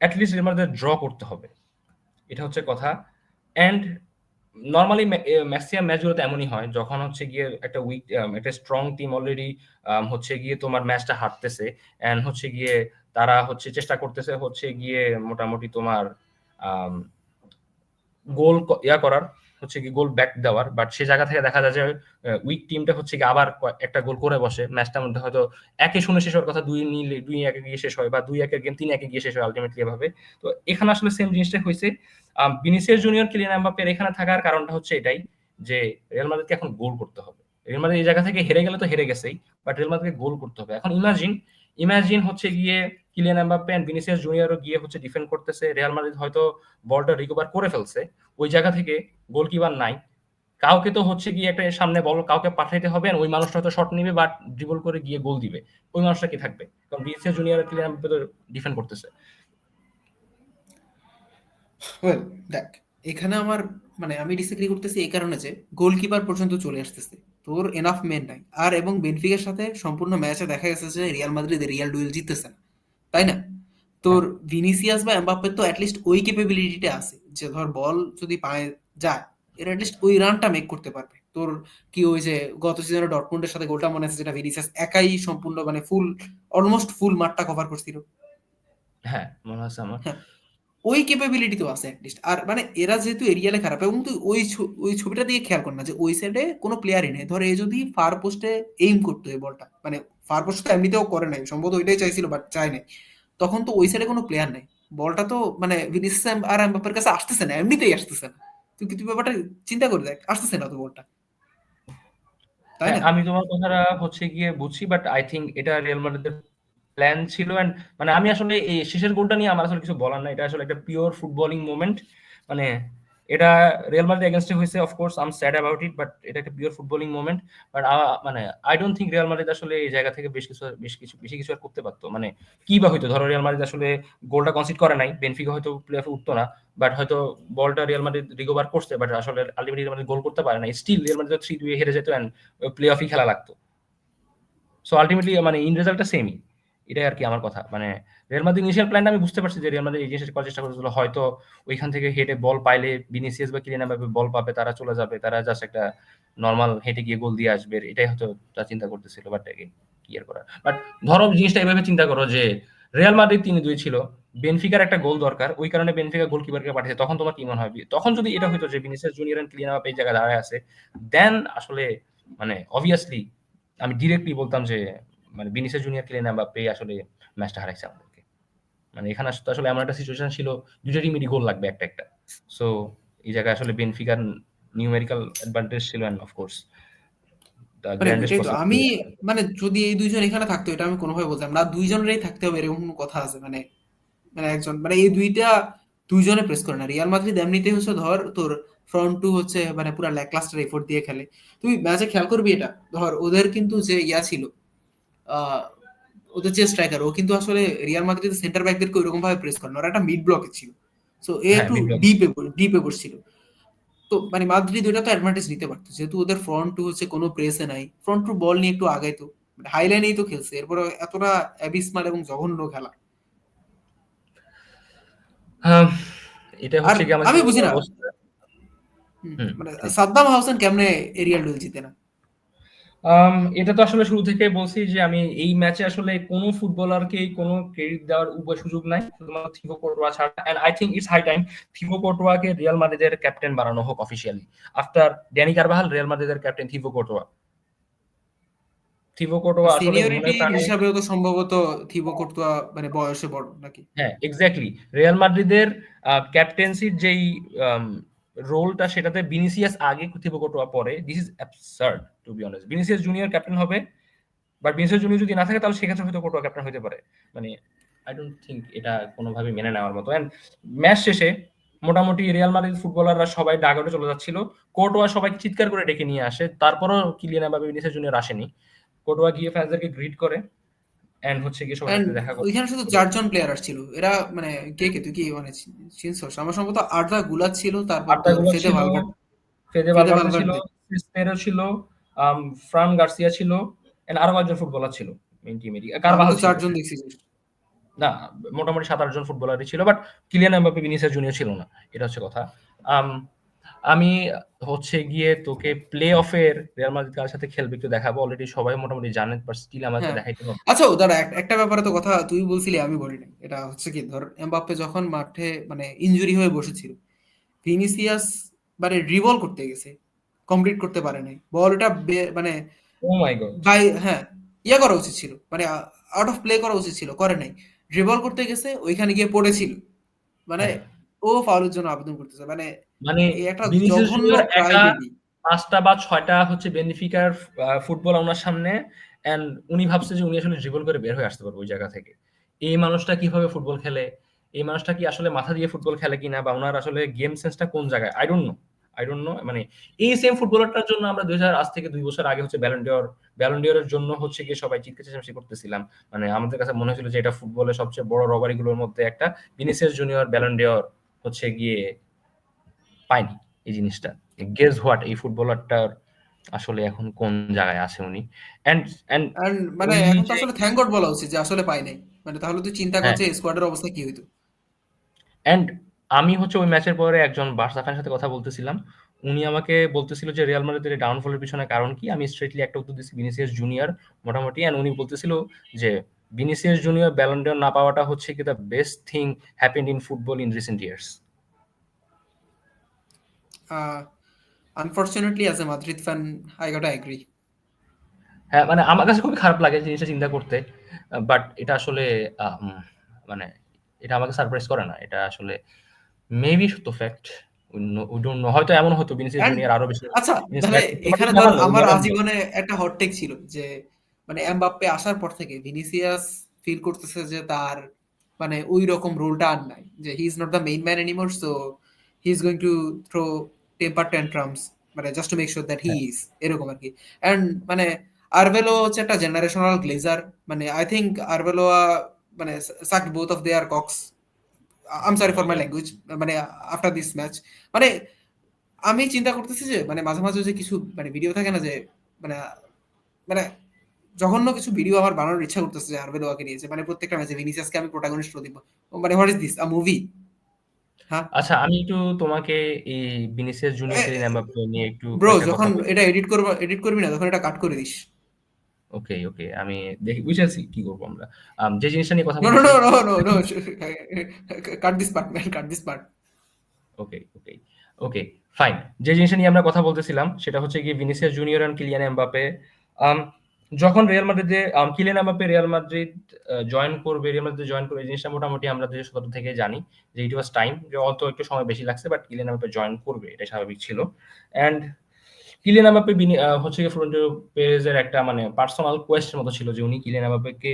At least Real Madrid draw করতে হবে। এটা হচ্ছে কথা। অ্যান্ড নরমালি ম্যাক্সিমাম ম্যাচগুলোতে এমনই হয় যখন হচ্ছে গিয়ে একটা একটা স্ট্রং টিম অলরেডি হচ্ছে গিয়ে তোমার ম্যাচটা হারতেছে অ্যান্ড হচ্ছে গিয়ে তারা হচ্ছে চেষ্টা করতেছে হচ্ছে গিয়ে মোটামুটি তোমার গোল করার হচ্ছে কি গোল ব্যাক দেওয়ার, বাট সে জায়গা থেকে দেখা যায় যে উইক টিমটা হচ্ছে কি আবার একটা গোল করে বসে, ম্যাচটার মধ্যে হয়তো 1-0 শেষ হওয়ার কথা 2-1 গিয়ে শেষ হয়, বা 2-1 গেম 3-1 গিয়ে শেষ হয় আলটিমেটলি এভাবে। তো এখানে আসলে সেম জিনিসটা হয়েছে। ভিনিসিয়াস জুনিয়র, কিলিয়ান এমবাপ্পের এখানে থাকার কারণটা হচ্ছে এটাই যে রিয়াল মাদ্রিদকে এখন গোল করতে হবে। রিয়াল মাদ্রিদ এই জায়গা থেকে হেরে গেলে তো হেরে গেছেই, বাট রিয়াল মাদ্রিদকে গোল করতে হবে। এখন ইমাজিন হচ্ছে গিয়ে কিলিয়ান এমবাপ্পে এন্ড ভিনিসিয়াস জুনিয়রও গিয়ে হচ্ছে ডিফেন্ড করতেছে, রিয়াল মাদ্রিদ হয়তো বলটা রিকভার করে ফেলছে, ওই জায়গা থেকে গোলকিপার নাই, কাউকে তো হচ্ছে গিয়ে একটা সামনে বল কাউকে পাঠাইতে হবে, আর ওই মানুষটা হয়তো শট নিবে বা ড্রিবল করে গিয়ে গোল দিবে, ওই মানুষটা কি থাকবে? কারণ ভিনিসিয়াস জুনিয়র আর কিলিয়ান এমবাপ্পে তো ডিফেন্ড করতেছে। ওয়েল দেখ, এখানে আমার মানে আমি ডিসএগ্রি করতেছি এই কারণে যে গোলকিপার পর্যন্ত চলে আসতেছে, তোর এনাফ মেন নাই আর, এবং বেনফিকার সাথে সম্পূর্ণ ম্যাচে দেখা গেছে যে রিয়াল মাদ্রিদ রিয়াল ডুয়েল জিততেছে না, তাই না? হ্যাঁ, তোর ভিনিসিয়াস বা এমবাপ্পের তো অ্যাটলিস্ট ওই ক্যাপাবিলিটিটা আছে যে ধর বল যদি পায়ে যায়, এরা অ্যাটলিস্ট ওই রানটা মেক করতে পারবে। তোর কি ওই যে গত সিজনে ডটমুন্ডের সাথে গোলটা মনে আছে, যেটা ভিনিসিয়াস একাই সম্পূর্ণ মানে ফুল অলমোস্ট ফুল মাঠটা কভার করছিল। হ্যাঁ মনে হচ্ছে আমার। হ্যাঁ, ওই ক্যাপাবিলিটি তো আছে অ্যাটলিস্ট। আর মানে এরা যেহেতু এরিয়ালে খারাপ, এবং তুই ওই ছবিটা দিয়ে খেয়াল কর না যে ওই সাইডে কোনো প্লেয়ারই নেই। ধর এই যদি ফার পোস্টে এইম করতো এই বলটা, মানে ফার পোস্ট তো এমনিতেও করে নাই, সম্ভবত ওইটাই চাইছিল বাট চায় নাই, তখন তো ওই সাইডে কোনো প্লেয়ার নেই, বলটা তো মানে ভিনিসিয়াস আর এমবাপ্পের কাছে আসতেছে না, এমনিতেই আসতেছে না। তুই ব্যাপারটা চিন্তা করে দেখ, আসতেছে না তো বলটা, তাই হ্যাঁ, না? আমি তোমার কথাটা হচ্ছে গিয়ে বুঝছি, বাট আই থিংক এটা রিয়াল মাদ্রিদের প্ল্যান ছিল। এন্ড মানে আমি আসলে এই শেষের গোলটা নিয়ে আমার আসলে কিছু বলার নাই, এটা আসলে একটা পিওর ফুটবলিং মোমেন্ট। মানে এটা রিয়াল মাদ্রিদ এগেইনস্টে হয়েছে, of course I am sad about it, but এটা একটা পিওর ফুটবলিং মোমেন্ট। বাট মানে I don't think Real Madrid আসলে এই জায়গা থেকে বেশি কিছু আর করতে পারতো। মানে কি বা হইতো, ধরো রিয়াল মাদ্রিদ আসলে গোলটা কনসিড করে নাই, বেনফিকা হয়তো প্লে অফে উঠতো না, বাট হয়তো বলটা রিয়াল মাদ্রিদ রিকভার করছে, বাট আসলে আলটিমেটলি রিয়াল মাদ্রিদ গোল করতে পারে না, স্টিল রিয়াল মাদ্রিদ 3-2 হেরে যেত এন্ড প্লে অফই খেলা লাগতো। সো আলটিমেটলি মানে ইন রেজাল্টটা সেমই। এটাই আর কি আমার কথা। মানে রিয়াল মাদ্রিদ ইনিশিয়াল প্ল্যানটা আমি বুঝতে পারছি যে রিয়াল মাদ্রিদ এই জিনিসটা করার চেষ্টা করছিল, হয়তো ওইখান থেকে হেঁটে বল পাইলে ভিনিসিয়াস বা কিলিয়ান এমবাপ্পে বল পাবে, তারা চলে যাবে, তারা জাস্ট একটা নরমাল হেঁটে গিয়ে গোল দিয়ে আসবে, এটাই হয়তো তারা চিন্তা করতেছিল। বাট কি আর করার। বাট ধরো জিনিসটা এভাবে চিন্তা করো যে রিয়াল মাদ্রিদ 3-2 ছিল, বেনফিকার একটা গোল দরকার, ওই কারণে বেনফিকা গোলকিপারকে পাঠিয়েছে, তখন তোমার কি মনে হয়? তখন যদি এটা হইতো যে Vinicius Junior and Kylian Mbappe এই জায়গায় দাঁড়ায় আছে, দেন আসলে মানে অবভিয়াসলি আমি ডিরেক্টলি বলতাম যে মানে ভিনিসিয়াস জুনিয়র, কিলিয়ান এমবাপ্পে আসলে ম্যাচটা হারাইছে আমাদেরকে। মানে এখানে আসলে এমন একটা সিচুয়েশন ছিল, দুটো টিমেরই গোল লাগবে একটা। সো এই জায়গায় আসলে বেনফিকার নিউমেরিক্যাল অ্যাডভান্টেজ ছিল, এন্ড অফ কোর্স দ্য মানে গ্র্যান্ডেস্ট ওইটাই তো পসিবল। আমি, মানে যদি এই দুইজন এখানে থাকতো এটা আমি কোনোভাবে বলতাম না, দুইজনেরই থাকতে হবে এরকম কোনো কথা আছে? মানে মানে একজন মানে এই দুইজনে প্রেস করে না। রিয়াল মাদ্রিদ এমনিতেই হচ্ছে ধর তোর ফ্রন্ট টু হচ্ছে মানে পুরো ল্যাকলাস্টার এফোর্ট দিয়ে খেলে। তুই ম্যাচে খেয়াল করবি এটা, ধর ওদের কিন্তু যে ইয়া ছিল, আহ, ওদের যে স্ট্রাইকার, ও কিন্তু আসলে রিয়াল মাদ্রিদের সেন্টার ব্যাকদেরকে ওইরকম ভাবে প্রেস করে না, ওরা একটা মিড ব্লকে ছিল। সো এ হ্যাঁ, একটু মিড ব্লক। ডিপে বসছিল। তো মানে মাদ্রিদ ওটা তো অ্যাডভান্টেজ নিতে পারতো, যেহেতু ওদের ফ্রন্ট টু হচ্ছে কোনো প্রেসে নাই, ফ্রন্ট টু বল নিয়ে একটু আগাইতো, হাইলাইনেই তো খেলছে, এরপরে এতটা অ্যাবিসমাল এবং জঘন্য খেলা। হ্যাঁ, এটা আর হচ্ছে কি আমাদের আমি বুঝি না, অবস্থা। হুম, মানে ঠিক। সাদ্দাম হাসান কেমনে এরিয়াল ডুয়েল জিতে না? এটা তো আসলে শুরু থেকে বলছি যে আমি এই ম্যাচে আসলে কোনো ফুটবলারকেই কোনো ক্রেডিট দেওয়ার সুযোগ নাই, শুধুমাত্র থিবো কোর্টোয়া ছাড়া। And I think it's high time Thibaut কোর্টোয়াকে রিয়াল মাদ্রিদের ক্যাপ্টেন বানানো হোক officially, after Dani Carvajal Real মাদ্রিদের ক্যাপ্টেন থিবো কোর্টোয়া আসলে মনে সিনিয়রিটি প্রাণে। হিসাবেও তো সম্ভবত থিবো কর্তোয়া মানে বয়সে বড় নাকি? হ্যাঁ, এক্স্যাক্টলি। রিয়াল মাদ্রিদের ক্যাপ্টেন্সির যেই রোলটা, সেটাতে ভিনিসিয়াস আগে, থিবো কোর্টোয়া পরে। This is absurd to be honest. Vinicius Junior captain হবে, বাট ভিনিসিয়াস জুনিয়র যদি না থাকে তাহলে সেক্ষেত্রে হয়তো কোর্টোয়া ক্যাপ্টেন হতে পারে। মানে আই ডোন্ট থিংক এটা কোনোভাবে মেনে নেওয়ার মতো। এন্ড ম্যাচ শেষে মোটামুটি রিয়াল মাদ্রিদ ফুটবলাররা সবাই ডাগআউটে চলে যাচ্ছিল, কোর্টোয়া সবাইকে চিৎকার করে ডেকে নিয়ে আসে, তারপরও কিলিয়ান এমবাপ্পে, ভিনিসিয়াস জুনিয়র আসেনি। কোর্টোয়া গিয়ে ফ্যান্সদেরকে গ্রিট করে এন্ড হচ্ছে গিয়ে সবার এন্ড সাথে দেখা করে। ওইখানে শুধু 4 জন প্লেয়ার আসছিল, এরা মানে কে তুই কি মানে চিনছস? আমার সম্ভবত আর্দা গুলাত ছিল, তারপর আর্দা তোর গুলার ছিল, ফেদে ফেদে ভালভার্দে ছিল, ভালভার্দে। সিসনেরও ছিল, ফ্রান গার্সিয়া ছিল, এন্ড আরো কয়েকজন ফুটবলার ছিল মেইন টিমেরই। আমি কারবাহাল তো ছিল। 4 জন দেখছি just। না, মোটামুটি 7-8 জন ফুটবলারই ছিল, but Kylian Mbappe, Vinicius junior ছিল না। এটা হচ্ছে কথা। আম, আমি হচ্ছে গিয়ে তোকে প্লে অফের রিয়াল মাদ্রিদ কার সাথে খেলবে একটু দেখাবো, অলরেডি সবাই মোটামুটি জানেন, বাট স্টিল আমাকে হ্যাঁ, দেখাইতে হবে। আচ্ছা ও দাঁড়া, একটা ব্যাপারে তো কথা তুই বলছিলি আমি বলি নাই। এটা হচ্ছে কি, ধর এমবাপ্পে যখন মাঠে মানে ইনজুরি হয়ে বসেছিল, ভিনিসিয়াস মানে রিভল করতে গেছে, কমপ্লিট করতে পারে নাই বলটা, মানে ও মাই গড। হ্যাঁ, ইয়া করা উচিত ছিল, মানে আউট অফ প্লে করা উচিত ছিল, করে নাই। ড্রিবল করতে গেছে, ওইখানে গিয়ে পড়েছিল, মানে হ্যাঁ, ও ফাউলের জন্য আবেদন করতেছে, মানে মানে এই একটা ভিনিসিয়াস জঘন্য জুনিয়র ক্রাই একা বেবি। ৫টা বা ৬টা হচ্ছে বেনিফিকার ফুটবল ওনার সামনে, অ্যান্ড উনি ভাবছে যে উনি আসলে ড্রিবল করে বের হয়ে আসতে পারবে ওই জায়গা থেকে। এই মানুষটা কিভাবে ফুটবল খেলে? এই মানুষটা কি আসলে মাথা দিয়ে ফুটবল খেলে কিনা, বা উনার আসলে গেম সেন্সটা কোন জায়গায়? I don't know. I don't no. মানে এই সেম ফুটবলারটার জন্য আমরা ২০০০ আজ থেকে ২ বছর আগে হচ্ছে ব্যালন ডিওর এর জন্য হচ্ছে গিয়ে সবাই চিৎকার চেঁচামেচি করতেছিলাম। মানে আমাদের কাছে মনে হয়েছিল যে এটা ফুটবলের সবচেয়ে বড় রবারি গুলোর মধ্যে একটা। ভিনিসিয়াস জুনিয়র ব্যালন ডিওর হচ্ছে গিয়ে পায়নি এই জিনিসটা। গেস হোয়াট, এই ফুটবলারটার আসলে এখন কোন জায়গায় আছে উনি? অ্যান্ড অ্যান্ড এন্ড মানে উনি এখন তো যে আসলে থ্যাংক গড বলা উচিত যে আসলে পাই নাই, মানে তাহলে তুই চিন্তা কর হ্যাঁ, যে স্কোয়াডের অবস্থা কি হইতো। অ্যান্ড আমি হচ্ছে ওই ম্যাচের পরে একজন বার্সা ফ্যানের সাথে কথা বলতেছিলাম। উনি আমাকে বলতেছিল যে রিয়াল মাদ্রিদের ডাউনফলের পিছনে কারণ কি? আমি স্ট্রেইটলি একটা উত্তর দিচ্ছি, ভিনিসিয়াস জুনিয়র মোটামুটি। অ্যান্ড উনি বলতেছিল যে ভিনিসিয়াস জুনিয়র ব্যালন ডিওর না পাওয়াটা হচ্ছে কি the best thing happened in football in recent years. Unfortunately as a Madrid fan I got agree. হ্যাঁ, মানে আমার কাছে খুবই খারাপ লাগে জিনিসটা চিন্তা করতে। বাট এটা আসলে মানে এটা আমাকে সারপ্রাইজ করে না। এটা আসলে মেবি সত্য ফ্যাক্ট। We don't no. হয়তো এমন হতো ভিনিসিয়াস এন্ড জুনিয়র আরো বেশি আচ্ছা, তাহলে ইন্সপায়ার করতে পারত। এখানে ধর ব্যাপার না, ও আমার নেভার নো। আজীবনে একটা হট টেক ছিল যে মানে এমবাপ্পে আসার পর থেকে ভিনিসিয়াস ফিল করতেছে যে তার মানে ওই রকম রোলটা আর নাই, যে he is not the main man anymore, so he is going to throw temper tantrums, মানে just to make sure that he হ্যাঁ, ইজ, এরকম আর কি। এন্ড মানে আরভেলো হচ্ছে একটা জেনারেশনাল গ্লেজার, মানে আই থিংক আরভেলোয়া মানে sucked both of their cocks, I am sorry for my language, মানে আফটার দিস ম্যাচ, মানে আমি চিন্তা করতেছি যে মানে মাঝে মাঝে যে কিছু মানে ভিডিও থাকে না যে মানে মানে জঘন্য কিছু ভিডিও আমার বানানোর ইচ্ছা করতেছে যে আরবেলোয়াকে নিয়েছে, মানে প্রত্যেকটা ম্যাচে ভিনিসিয়াসকে আমি প্রোটাগনিস্ট দিব, মানে what is this a movie? হ্যাঁ, আচ্ছা, আমি একটু তোমাকে এই ভিনিসিয়াস জুনিয়র কিলিয়ান এমবাপ্পে নিয়ে একটু ব্রো কয়েকটা কথা যখন বলি। এটা এডিট করবি না তখন এটা কাট করে দিস। ওকে, ওকে, আমি দেখি বুঝেছি কি করবো আমরা। যে জিনিসটা নিয়ে কথা নো নো বলতেছি। No no no no, cut this part man, cut this part. Okay, okay, okay, fine. যে জিনিসটা নিয়ে আমরা কথা বলতেছিলাম সেটা হচ্ছে গিয়ে ভিনিসিয়াস জুনিয়র আর কিলিয়ান এমবাপে। আম, যখন রিয়াল মাদ্রিদে Kylian Mbappe Real Madrid Real মাদ্রিদে জয়েন করবে, এই জিনিসটা মোটামুটি আমরা ২০১৭ থেকে জানি যে ইট ওয়াজ টাইম, যে অত একটু সময় বেশি লাগছে, বাট কিলিয়ান এমবাপে জয়েন করবে এটা স্বাভাবিক ছিল। অ্যান্ড কিলিয়ান এমবাপ্পে হচ্ছে গিয়ে ফ্লোরেন্টিনো পেরেজের একটা মানে পার্সোনাল কোয়েস্টের মতো ছিল যে উনি কিলিয়ান এমবাপ্পেকে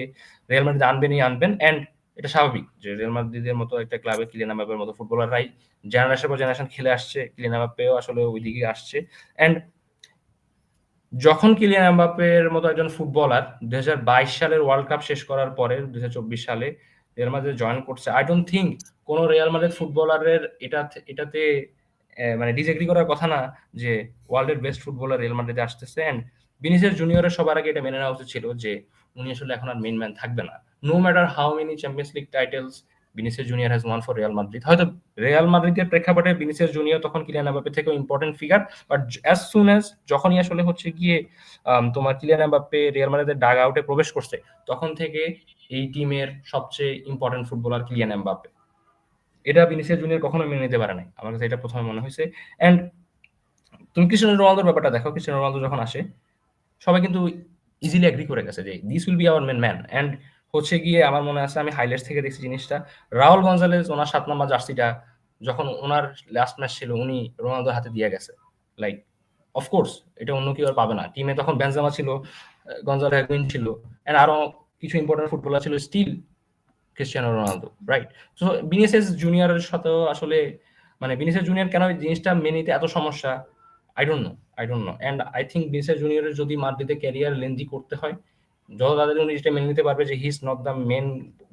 রিয়াল মাদ্রিদে আনবেনই আনবেন। অ্যান্ড এটা স্বাভাবিক যে রিয়াল মাদ্রিদের মতো একটা ক্লাবে কিলিয়ান এমবাপ্পের মতো ফুটবলাররাই জেনারেশন পর জেনারেশন খেলে আসছে। কিলিয়ান এমবাপ্পেও আসলে ওইদিকে আসছে। অ্যান্ড যখন কিলিয়ান এমবাপ্পের মতো একজন ফুটবলার ২০২২ সালের ওয়ার্ল্ড কাপ শেষ করার পরে ২০২৪ সালে রিয়াল মাদ্রিদে জয়েন করছে, আই ডোন্ট থিংক কোন রিয়াল মাদ্রিদ ফুটবলারের এটাতে মানে ডিসএগ্রি করার কথা না যে ওয়ার্ল্ডের বেস্ট ফুটবলার রিয়াল মাদ্রিদে আসতেছে। অ্যান্ড ভিনিসিয়াস জুনিয়রের সবার আগে এটা মেনে নেওয়া উচিত ছিল যে উনি আসলে এখন আর মেইন ম্যান থাকবে না। No matter how many champions league titles Vinicius junior has won for Real Madrid. হয়তো রিয়াল মাদ্রিদের প্রেক্ষাপটে ভিনিসিয়াস জুনিয়র তখন কিলিয়ান এমবাপ্পে থেকেও important figure, but as soon as যখনই আসলে হচ্ছে গিয়ে তোমার কিলিয়ান এমবাপ্পে রিয়াল মাদ্রিদের ডাগ আউটে প্রবেশ করছে, তখন থেকে এই টিমের সবচেয়ে ইম্পর্টেন্ট ফুটবলার কিলিয়ান এমবাপ্পে। এটা ভিনিসিয়াস জুনিয়র কখনো মেনে নিতে পারে নাই, আমার কাছে এটা প্রথমে মনে হয়েছে। অ্যান্ড তুমি ক্রিস্টিয়ানো রোনালদোর ব্যাপারটা দেখো, ক্রিস্টিয়ানো রোনালদো যখন আসে সবাই কিন্তু ইজিলি এগ্রি করে গেছে যে this will be our main man. And হচ্ছে গিয়ে আমার মনে আছে আমি হাইলাইটস থেকে দেখছি জিনিসটা, রাউল গঞ্জালেস ওনার ৭ নম্বর জার্সিটা যখন ওনার লাস্ট ম্যাচ ছিল উনি রোনালদোর হাতে দিয়ে গেছে। লাইক অফকোর্স এটা অন্য কেউ আর পাবে না। টিমে তখন বেনজেমা ছিল, গঞ্জালো হিগুয়েইন ছিল, এন্ড আরো কিছু ইম্পর্টেন্ট ফুটবলার ছিল, স্টিল ক্রিস্টিয়ানো রোনালদো, রাইট? তো ভিনিসিয়াস জুনিয়রের সাথেও আসলে মানে ভিনিসিয়াস জুনিয়র কেন এই জিনিসটা মেনে নিতে এত সমস্যা, I don't know, I don't know. And I think Vinicius জুনিয়রের যদি মাদ্রিদে ক্যারিয়ার লেন্দি করতে হয়, যত তাড়াতাড়ি উনি যেটা মেনে নিতে পারবে যে he is not the main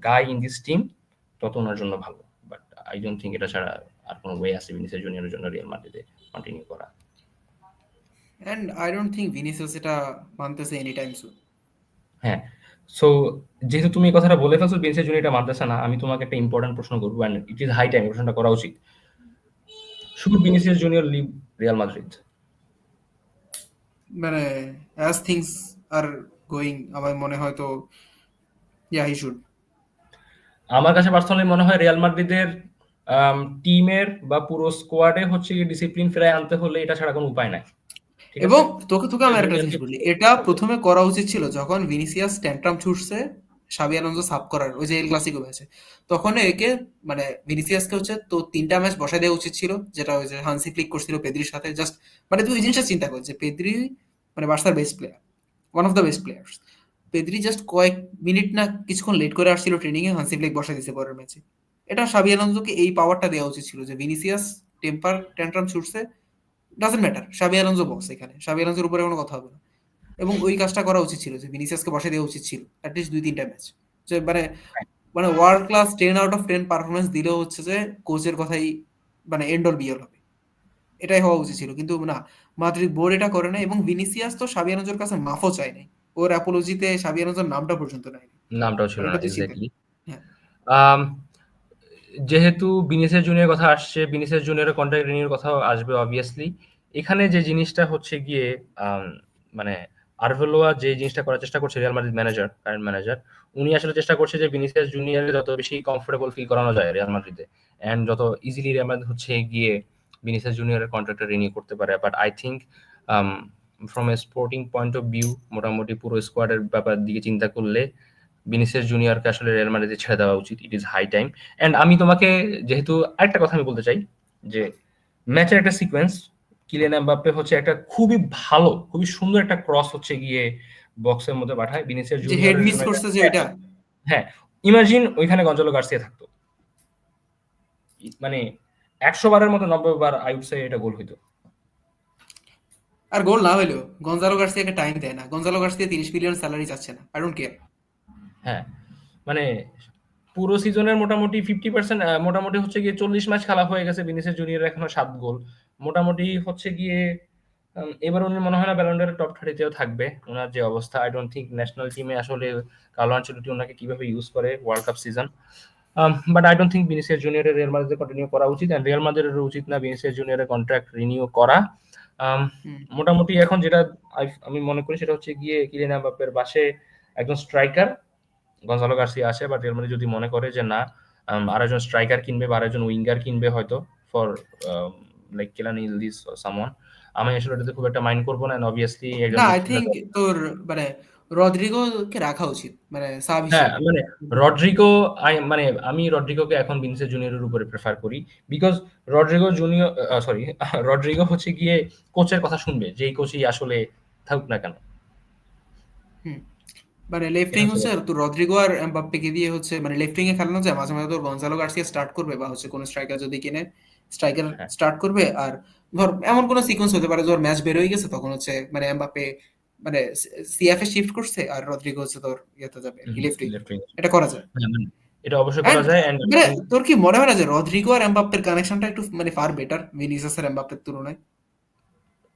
guy in this team, তত ওনার জন্য ভালো। বাট আই ডোন্ট থিঙ্ক এটা ছাড়া আর কোনো ওয়ে আছে ভিনিসিয়াস জুনিয়রের জন্য রিয়াল মাদ্রিদে কন্টিনিউ করা। And I don't think Vinicius এটা মানতেছে এনি টাইম সুন। হ্যাঁ, সো যেহেতু তুমি এই কথাটা বলে ফেলছো ভিনিসিয়াস জুনিয়র এটা মানতেছে না, আমি তোমাকে একটা ইম্পর্টেন্ট প্রশ্ন করবো, and it is high time প্রশ্নটা করা উচিত। Should Vinicius junior leave Real Madrid? মানে অ্যাজ থিংস আর গোয়িং আমার মনে হয় তো ইয়া হি শুড। আমার কাছে পার্সোনালি মনে হয় রিয়াল মাদ্রিদের টিমের বা পুরো স্কোয়াডে হচ্ছে গিয়ে ডিসিপ্লিন ফেরায় আনতে হলে এটা ছাড়া কোনো উপায় নাই। ঠিক আছে? এবং তোকে আমি আরেকটা জিনিস জুনিয়রকে বলি, এটা প্রথমে করা উচিত ছিল যখন ভিনিসিয়াস ট্যান্ট্রাম ছুটছে সাবি আলোনসো সাব করার ওই যে এল ক্লাসিকো ম্যাচে, তখন একে মানে ভিনিসিয়াসকে হচ্ছে তো 3টা ম্যাচ বসাই দেওয়া উচিত ছিল, যেটা ওই যে হানসি ফ্লিক করছিল পেদ্রির সাথে। জাস্ট মানে তুই ওই জিনিসটা চিন্তা কর যে পেদ্রি মানে বার্সার best player, one of the best players. Pedri just কয়েক মিনিট না কিছুক্ষণ লেট করে আসছিল ট্রেনিং এ, হানসি ফ্লিক বসাই দিয়েছে পরের ম্যাচে। এটা সাবি আলোনসোকে এই পাওয়ারটা দেওয়া উচিত ছিল যে ভিনিসিয়াস টেম্পার ট্যান্ট্রাম ছুটছে, ডাজন্ট ম্যাটার, সাবি আলোনসো বক্স, এখানে সাবি আলোনসোর উপরে কোনো কথা হবে না। এবং ওই কাজটা করা উচিত ছিল যে ভিনিসিয়াসকে বসে দেওয়া উচিত ছিল অ্যাটলিস্ট 2-3টা ম্যাচ, যে মানে মানে world class 10 out of 10 performance দিলেও হচ্ছে যে কোচের কথাই মানে এন্ড অল বি অল হবে, এটাই হওয়া উচিত ছিল। কিন্তু না, মাদ্রিদ বোর্ড এটা করে না। এবং ভিনিসিয়াস তো সাবি আলোনসোর কাছে মাফও চায় নাই, ওর অ্যাপোলজিতে সাবি আলোনসোর নামটা পর্যন্ত নেয়নি। নামটাও ছিল মানে না এটা তুই চিন্তা এক্স্যাক্টলি। কর। হ্যাঁ, আম যেহেতু ভিনিসিয়াস জুনিয়র কথা আসছে, ভিনিসিয়াস জুনিয়রের কন্ট্রাক্ট রিনিউর কথাও আসবে অবভিয়াসলি। এখানে যে জিনিসটা হচ্ছে গিয়ে আম মানে আরভেলোয়া যে জিনিসটা করার চেষ্টা করছে, Real Madrid manager, current manager, উনি আসলে চেষ্টা করছে যে ভিনিসিয়াস জুনিয়রের যত বেশি কমফোর্টেবল ফিল করানো যায় রিয়াল মাদ্রিদে, অ্যান্ড যত ইজিলি রিয়াল মাদ্রিদ হচ্ছে গিয়ে ভিনিসিয়াস জুনিয়রের কন্ট্রাক্টটা রিনিউ করতে পারে। But I think um from a sporting point of view মোটামুটি পুরো স্কোয়াডের ব্যাপার দিকে চিন্তা করলে ভিনিসিয়াস জুনিয়রকে আসলে রিয়াল মাদ্রিদে ছেড়ে দেওয়া উচিত। It is high time. And আমি তোমাকে যেহেতু আরেকটা কথা আমি বলতে চাই যে ম্যাচের একটা সিকোয়েন্স, কিলিয়ান এমবাপ্পে হচ্ছে একটা খুবই ভালো, খুবই সুন্দর একটা ক্রস হচ্ছে গিয়ে বক্সের মধ্যে পাঠায় ভিনিসিয়াস যে হেড জুনিয়রের মিস জন্য এটা করছে যে ওইটা। হ্যাঁ, ইমাজিন ওইখানে গঞ্জালো গার্সিয়া থাকতো, মানে 100 বারের মতো 90 বার আই উড সে এটা গোল হইতো। আর গোল না হইলেও গঞ্জালো গার্সিয়াকে টাইম দেয় না, গঞ্জালো গার্সিয়া 30 মিলিয়ন স্যালারি চাচ্ছে না, আই ডোন্ট কেয়ার। হ্যাঁ, মানে পুরো সিজনের মোটামুটি 50% মোটামুটি হচ্ছে গিয়ে 40 ম্যাচ খেলা হয়ে গেছে, ভিনিসিয়াস জুনিয়র এখনো 7 গোল। মোটামুটি হচ্ছে গিয়ে এবার উনি মনে হয় না ব্যালন্ডারের টপ 30তেও থাকবে, ওনার যে অবস্থা। আই ডোন্ট থিঙ্ক ন্যাশনাল টিমে আসলে কার্লো আনচেলত্তি ওনাকে কিভাবে ইউজ করে world cup season. But I don't think Vinicius জুনিয়রের রিয়াল মাদ্রিদে কন্টিনিউ করা উচিত, এন্ড রিয়াল মাদ্রিদের উচিত না ভিনিসিয়াস জুনিয়রের কন্ট্রাক্ট রিনিউ করা। আম, হুম। মোটামুটি এখন যেটা আমি মনে করি সেটা হচ্ছে গিয়ে কিলিয়ান এমবাপ্পের পাশে একজন স্ট্রাইকার গঞ্জালো গার্সিয়া আছে, বাট রিয়াল মাদ্রিদ যদি মনে করে যে না আরেকজন স্ট্রাইকার কিনবে বা আরেকজন উইঙ্গার কিনবে হয়তো ফর লাইক কেলানি ইলদিস সামওয়ান, আমি আসলে এটাতে খুব একটা মাইন্ড করবো না। অবভিয়াসলি একজন না, আই থিঙ্ক মিডফিল্ডার। তোর মানে রদ্রিগোকে রাখা উচিত মানে সাব হ্যাঁ, হিসেবে। মানে রড্রিগো, মানে আমি রড্রিগোকে এখন ভিনিসিয়াস জুনিয়রের উপরে প্রেফার করি, because Rodrygo junior sorry Rodrygo হচ্ছে গিয়ে কোচের কথা শুনবে, যেই কোচই আসলে থাকুক না কেন। হুম। মানে লেফট এটা উইং হচ্ছে হচ্ছে কথা। তোর রদ্রিগো আর এমবাপ্পেকে দিয়ে হচ্ছে মানে লেফট উইং এ খেলানো যায়, মাঝে মাঝে তোর গঞ্জালো গার্সিয়া স্টার্ট করবে বা হচ্ছে কোনো স্ট্রাইকার যদি কিনে স্ট্রাইকার হ্যাঁ, স্টার্ট করবে। আর ধর এমন কোনো সিকোয়েন্স হতে পারে ধর ম্যাচ বের হয়ে গেছে, তখন হচ্ছে মানে এমবাপ্পে মানে সিএফ এ শিফট করছে আর রদ্রিগো হচ্ছে তোর ইয়েতে যাবে আর কি লেফট উইং। Left wing. এটা করা যায়। হ্যাঁ, মানে এটা অবশ্যই করা অ্যান্ড যায়। এন্ড মানে তোর কি মনে হয় না যে রদ্রিগো আর এমবাপ্পের কানেকশনটা একটু মানে ফার বেটার ভিনিসিয়াস আর এমবাপ্পের তুলনায়?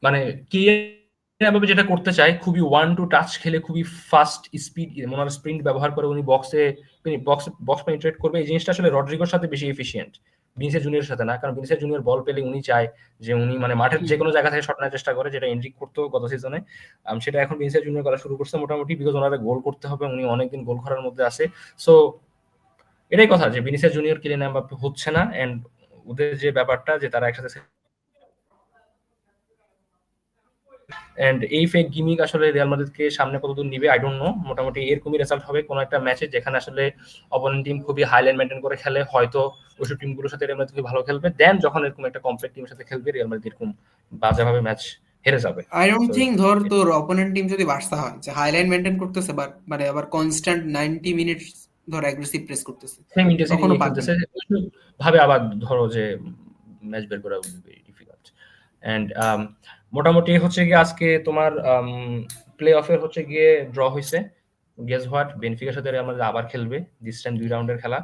মানে কিলিয়ান এমবাপ্পে যেটা করতে চায়, খুবই ওয়ান টু টাচ খেলে খুবই ফাস্ট স্পিড ওনার স্প্রিন্ট ব্যবহার করে উনি বক্সে বক্স পেনিট্রেট করবে, এই জিনিসটা আসলে রড্রিগোর সাথে বেশি এফিশিয়েন্ট, ভিনিসিয়াস জুনিয়রের সাথে না। কারণ ভিনিসিয়াস জুনিয়র বল পেলে উনি চায় যে উনি মানে মাঠের যে হুম। কোনো জায়গা থেকে শট নেওয়ার চেষ্টা করে, যেটা এনরিক করতো গত সিজনে। সেটা এখন ভিনিসিয়াস জুনিয়র করা শুরু করছে মোটামুটি, বিকজ ওনারা গোল করতে হবে, উনি অনেকদিন গোল করার মধ্যে আছে। সো এটাই কথা যে ভিনিসিয়াস জুনিয়র কিলিয়ান এমবাপ্পে হচ্ছে না, এন্ড ওদের যে ব্যাপারটা যে তারা একসাথে, এন্ড এই ফেক গিমিক আসলে রিয়াল মাদ্রিদকে সামনে কতদূর নিবে আই ডোন্ট নো। মোটামুটি এরকমই রেজাল্ট হবে কোন একটা ম্যাচে যেখানে আসলে অপোনেন্ট টিম খুবই হাই লাইন মেনটেন করে খেলে, হয়তো ওইসব টিমগুলোর সাথে রিয়াল মাদ্রিদ খুবই ভালো খেলবে। দেন যখন এরকম একটা কম্প্যাক্ট টিমের সাথে খেলবে রিয়াল মাদ্রিদ এরকম বাজেভাবে ম্যাচ হেরে যাবে। আই ডোন্ট সো থিঙ্ক ধর তোর অপোনেন্ট টিম যদি বার্সা হয় যে হাইলাইন মেনটেন করতেছে বাট মানে আবার কনস্ট্যান্ট 90 মিনিট ধর অ্যাগ্রেসিভ প্রেস করতেছে, সেম ইন্টেন্সিটি তখনও নিয়ে পারবে খেলতেছে না। ভাবে, আবার ধরো যে ম্যাচ বের করা ডিফিকাল্ট। এন্ড মোটামুটি হচ্ছে গিয়ে আজকে তোমার প্লে অফের হচ্ছে গিয়ে ড্র হয়েছে। গেস হোয়াট, বেনফিকার সাথে আমাদের আবার খেলবে, দিস টাইম 2 রাউন্ডের খেলা,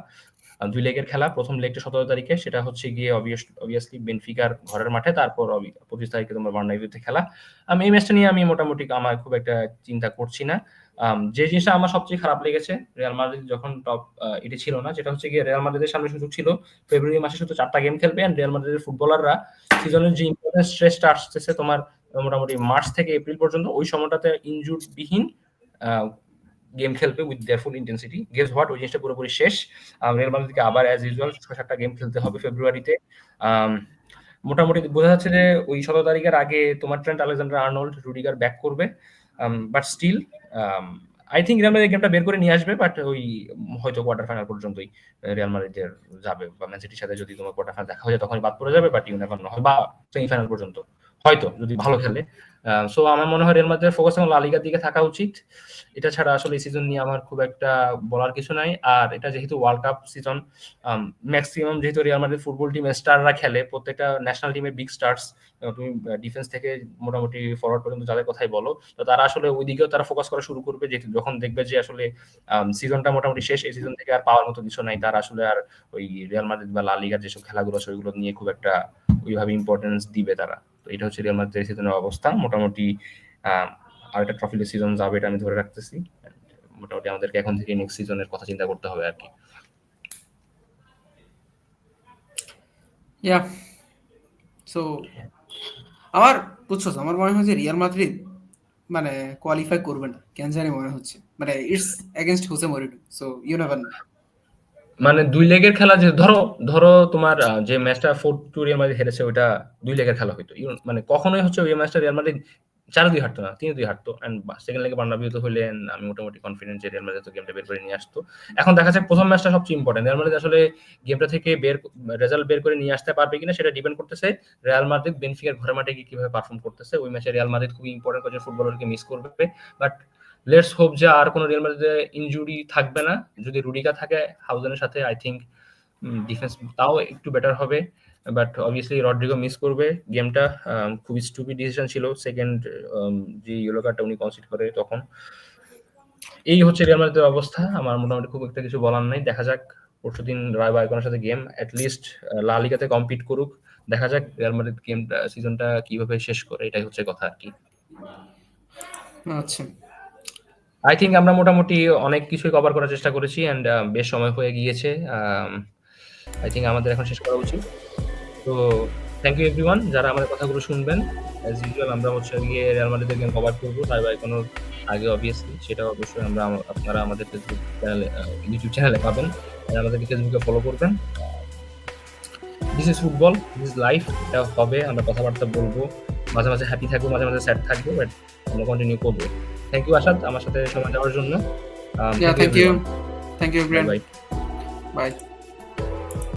2 লেগের খেলা। প্রথম লেগটা 17 তারিখে, সেটা হচ্ছে গিয়ে অবভিয়াসলি বেনফিকার ঘরের মাঠে, তারপর 25 তারিখে তোমার বার্নাবিউতে খেলা। আমি এই ম্যাচটা নিয়ে আমি মোটামুটি আমার খুব একটা চিন্তা করছি না। যে জিনিসটা আমার সবচেয়ে খারাপ লেগেছে রিয়াল মাদ্রিদ যখন টপ এটা ছিল না, যেটা হচ্ছে গিয়ে রিয়াল মাদ্রিদের সামনে সুযোগ ছিল ফেব্রুয়ারি মাসে শুধু 4টা গেম খেলবে, এন্ড রিয়াল মাদ্রিদের ফুটবলাররা সিজনের যে ইম্পর্টেন্ট স্ট্রেসটা আসতেছে তোমার মোটামুটি মার্চ থেকে এপ্রিল পর্যন্ত, ওই সময়টাতে ইনজুর বিহীন গেম খেলবে with their full intensity. Guess what? ওই জিনিসটা পুরোপুরি শেষ। রিয়াল মাদ্রিদকে আবার অ্যাজ ইউজুয়াল ৬-৭টা গেম খেলতে হবে ফেব্রুয়ারিতে। আম মোটামুটি বোঝা যাচ্ছে যে ওই ১৭ তারিখের আগে তোমার ট্রেন্ট আলেকজান্ডার-আর্নল্ড, রুডিগার ব্যাক করবে। But still I think Real Madrid গেমটা বের করে নিয়ে আসবে, বাট ওই হয়তো কোয়ার্টার ফাইনাল পর্যন্তই রিয়াল মাদ্রিদের যাবে, বা ম্যান সিটির সাথে যদি তোমার কোয়ার্টার ফাইনাল দেখা হয়ে যায় তখনই বাদ পড়ে যাবে, বাট ইউ নেভার নো, বা সেমিফাইনাল পর্যন্ত হয়তো যদি ভালো খেলে। সো আমার মনে হয় রিয়াল মাদ্রিদের ফোকাস এখন লা লিগার দিকে থাকা উচিত। এটা ছাড়া আসলে এই সিজন নিয়ে আমার খুব একটা বলার কিছু নাই। আর এটা যেহেতু ওয়ার্ল্ড কাপ সিজন, ম্যাক্সিমাম যেহেতু রিয়াল মাদ্রিদ ফুটবল টিমে স্টাররা খেলে, প্রত্যেকটা ন্যাশনাল টিমে বিগ স্টার্স, তুমি ডিফেন্স থেকে মোটামুটি ফরওয়ার্ড পর্যন্ত যাদের কথাই বলো, তো তারা আসলে ওই দিকেও তারা ফোকাস করা শুরু করবে, যেহেতু যখন দেখবে যে আসলে সিজনটা মোটামুটি শেষ, এই সিজন থেকে আর পাওয়ার মতো কিছু নাই, তারা আসলে আর ওই রিয়াল মাদ্রিদ বা লা লিগার যেসব খেলাগুলো আছে ওইগুলো নিয়ে খুব একটা ওইভাবে ইম্পর্টেন্স দিবে তারা। তো এটা হচ্ছে রিয়াল মাদ্রিদের সিজনের অবস্থা। মোটামুটি আর একটা ট্রফি সিজন যাবে, এটা আমি ধরে রাখতেছি। মোটামুটি আমাদেরকে এখন থেকে নেক্সট সিজনের কথা চিন্তা করতে হবে আর কি। ইয়া সো আমার বুঝছো, আমার মনে হয় যে রিয়াল মাদ্রিদ মানে কোয়ালিফাই করবে না, কেন জানি মনে হচ্ছে, মানে it's against Jose Mourinho, so you never know. মানে ২ লেগের খেলা, যে ধরো তোমার যে ম্যাচটা 4-2 রিয়াল মাদ্রিদ হেরেছে, ওইটা ২ লেগের খেলা হইতো। মানে কখনোই হচ্ছে ওই ম্যাচটা রিয়াল মাদ্রিদ ৪-২ হারতো না, ৩-২ হারতো। এন্ড সেকেন্ড লেগে বার্নাবিউতে হইলে আমি মোটামুটি কনফিডেন্ট যে রিয়াল মাদ্রিদ তো গেমটা বের করে নিয়ে আসতো। এখন দেখা যাক প্রথম ম্যাচটা সবচেয়ে ইম্পর্টেন্ট। রিয়াল মাদ্রিদ আসলে গেমটা থেকে রেজাল্ট বের করে নিয়ে আসতে পারবে কিনা সেটা ডিপেন্ড করতেছে রিয়াল মাদ্রিদ বেনফিকার ঘরের মাঠে গিয়ে কিভাবে পারফর্ম করতেছে। ওই ম্যাচে রিয়াল মাদ্রিদ খুবই ইম্পর্টেন্ট কয়েকজন ফুটবলারকে মিস করবে, বাট লেটস হোপ যে আর কোনো রিয়াল মাদ্রিদের ইনজুরি থাকবে না। যদি রুডিগার থাকে হাউজেনের সাথে, আই থিংক ডিফেন্স তাও একটু বেটার হবে, বাট অবভিয়াসলি রড্রিগো মিস করবে গেমটা। খুবই স্টুপিড ডিসিশন ছিল সেকেন্ড যে ইয়েলো কার্ডটা উনি কনসিড করে তখন। এই হচ্ছে রিয়াল মাদ্রিদের অবস্থা। আমার মোটামুটি খুব একটা কিছু বলার নাই। দেখা যাক পরশুদিন রায় বায়োকনের সাথে গেম, অ্যাটলিস্ট লা লিগাতে কম্পিট করুক। দেখা যাক রিয়াল মাদ্রিদ গেমটা সিজনটা কিভাবে শেষ করে, এটাই হচ্ছে কথা আর কি। আচ্ছা, আই থিংক আমরা মোটামুটি অনেক কিছুই কভার করার চেষ্টা করেছি, এন্ড বেশ সময় হয়ে গিয়েছে। আই থিংক আমাদের এখন শেষ করা উচিত। তো থ্যাংক ইউ এভরিওয়ান যারা আমাদের কথাগুলো শুনবেন। অ্যাজ ইউজুয়াল আমরা হচ্ছে গিয়ে রিয়াল মাদ্রিদের গেম কভার করবো রায় বায়োকনের আগে, অবভিয়াসলি সেটা অবশ্যই আপনারা আমাদের ফেসবুক চ্যানেলে, ইউটিউব চ্যানেলে পাবেন। আমাদেরকে ফেসবুকে ফলো করবেন। This is football, this is life. এটা হবে, আমরা কথাবার্তা বলবো, মাঝে মাঝে হ্যাপি থাকবো, মাঝে মাঝে স্যাড থাকবো, বাট আমরা কন্টিনিউ করবো। থ্যাংক ইউ আসাদ আমার সাথে সময় দেওয়ার জন্য। Thank you, thank you bye brain, bye. By.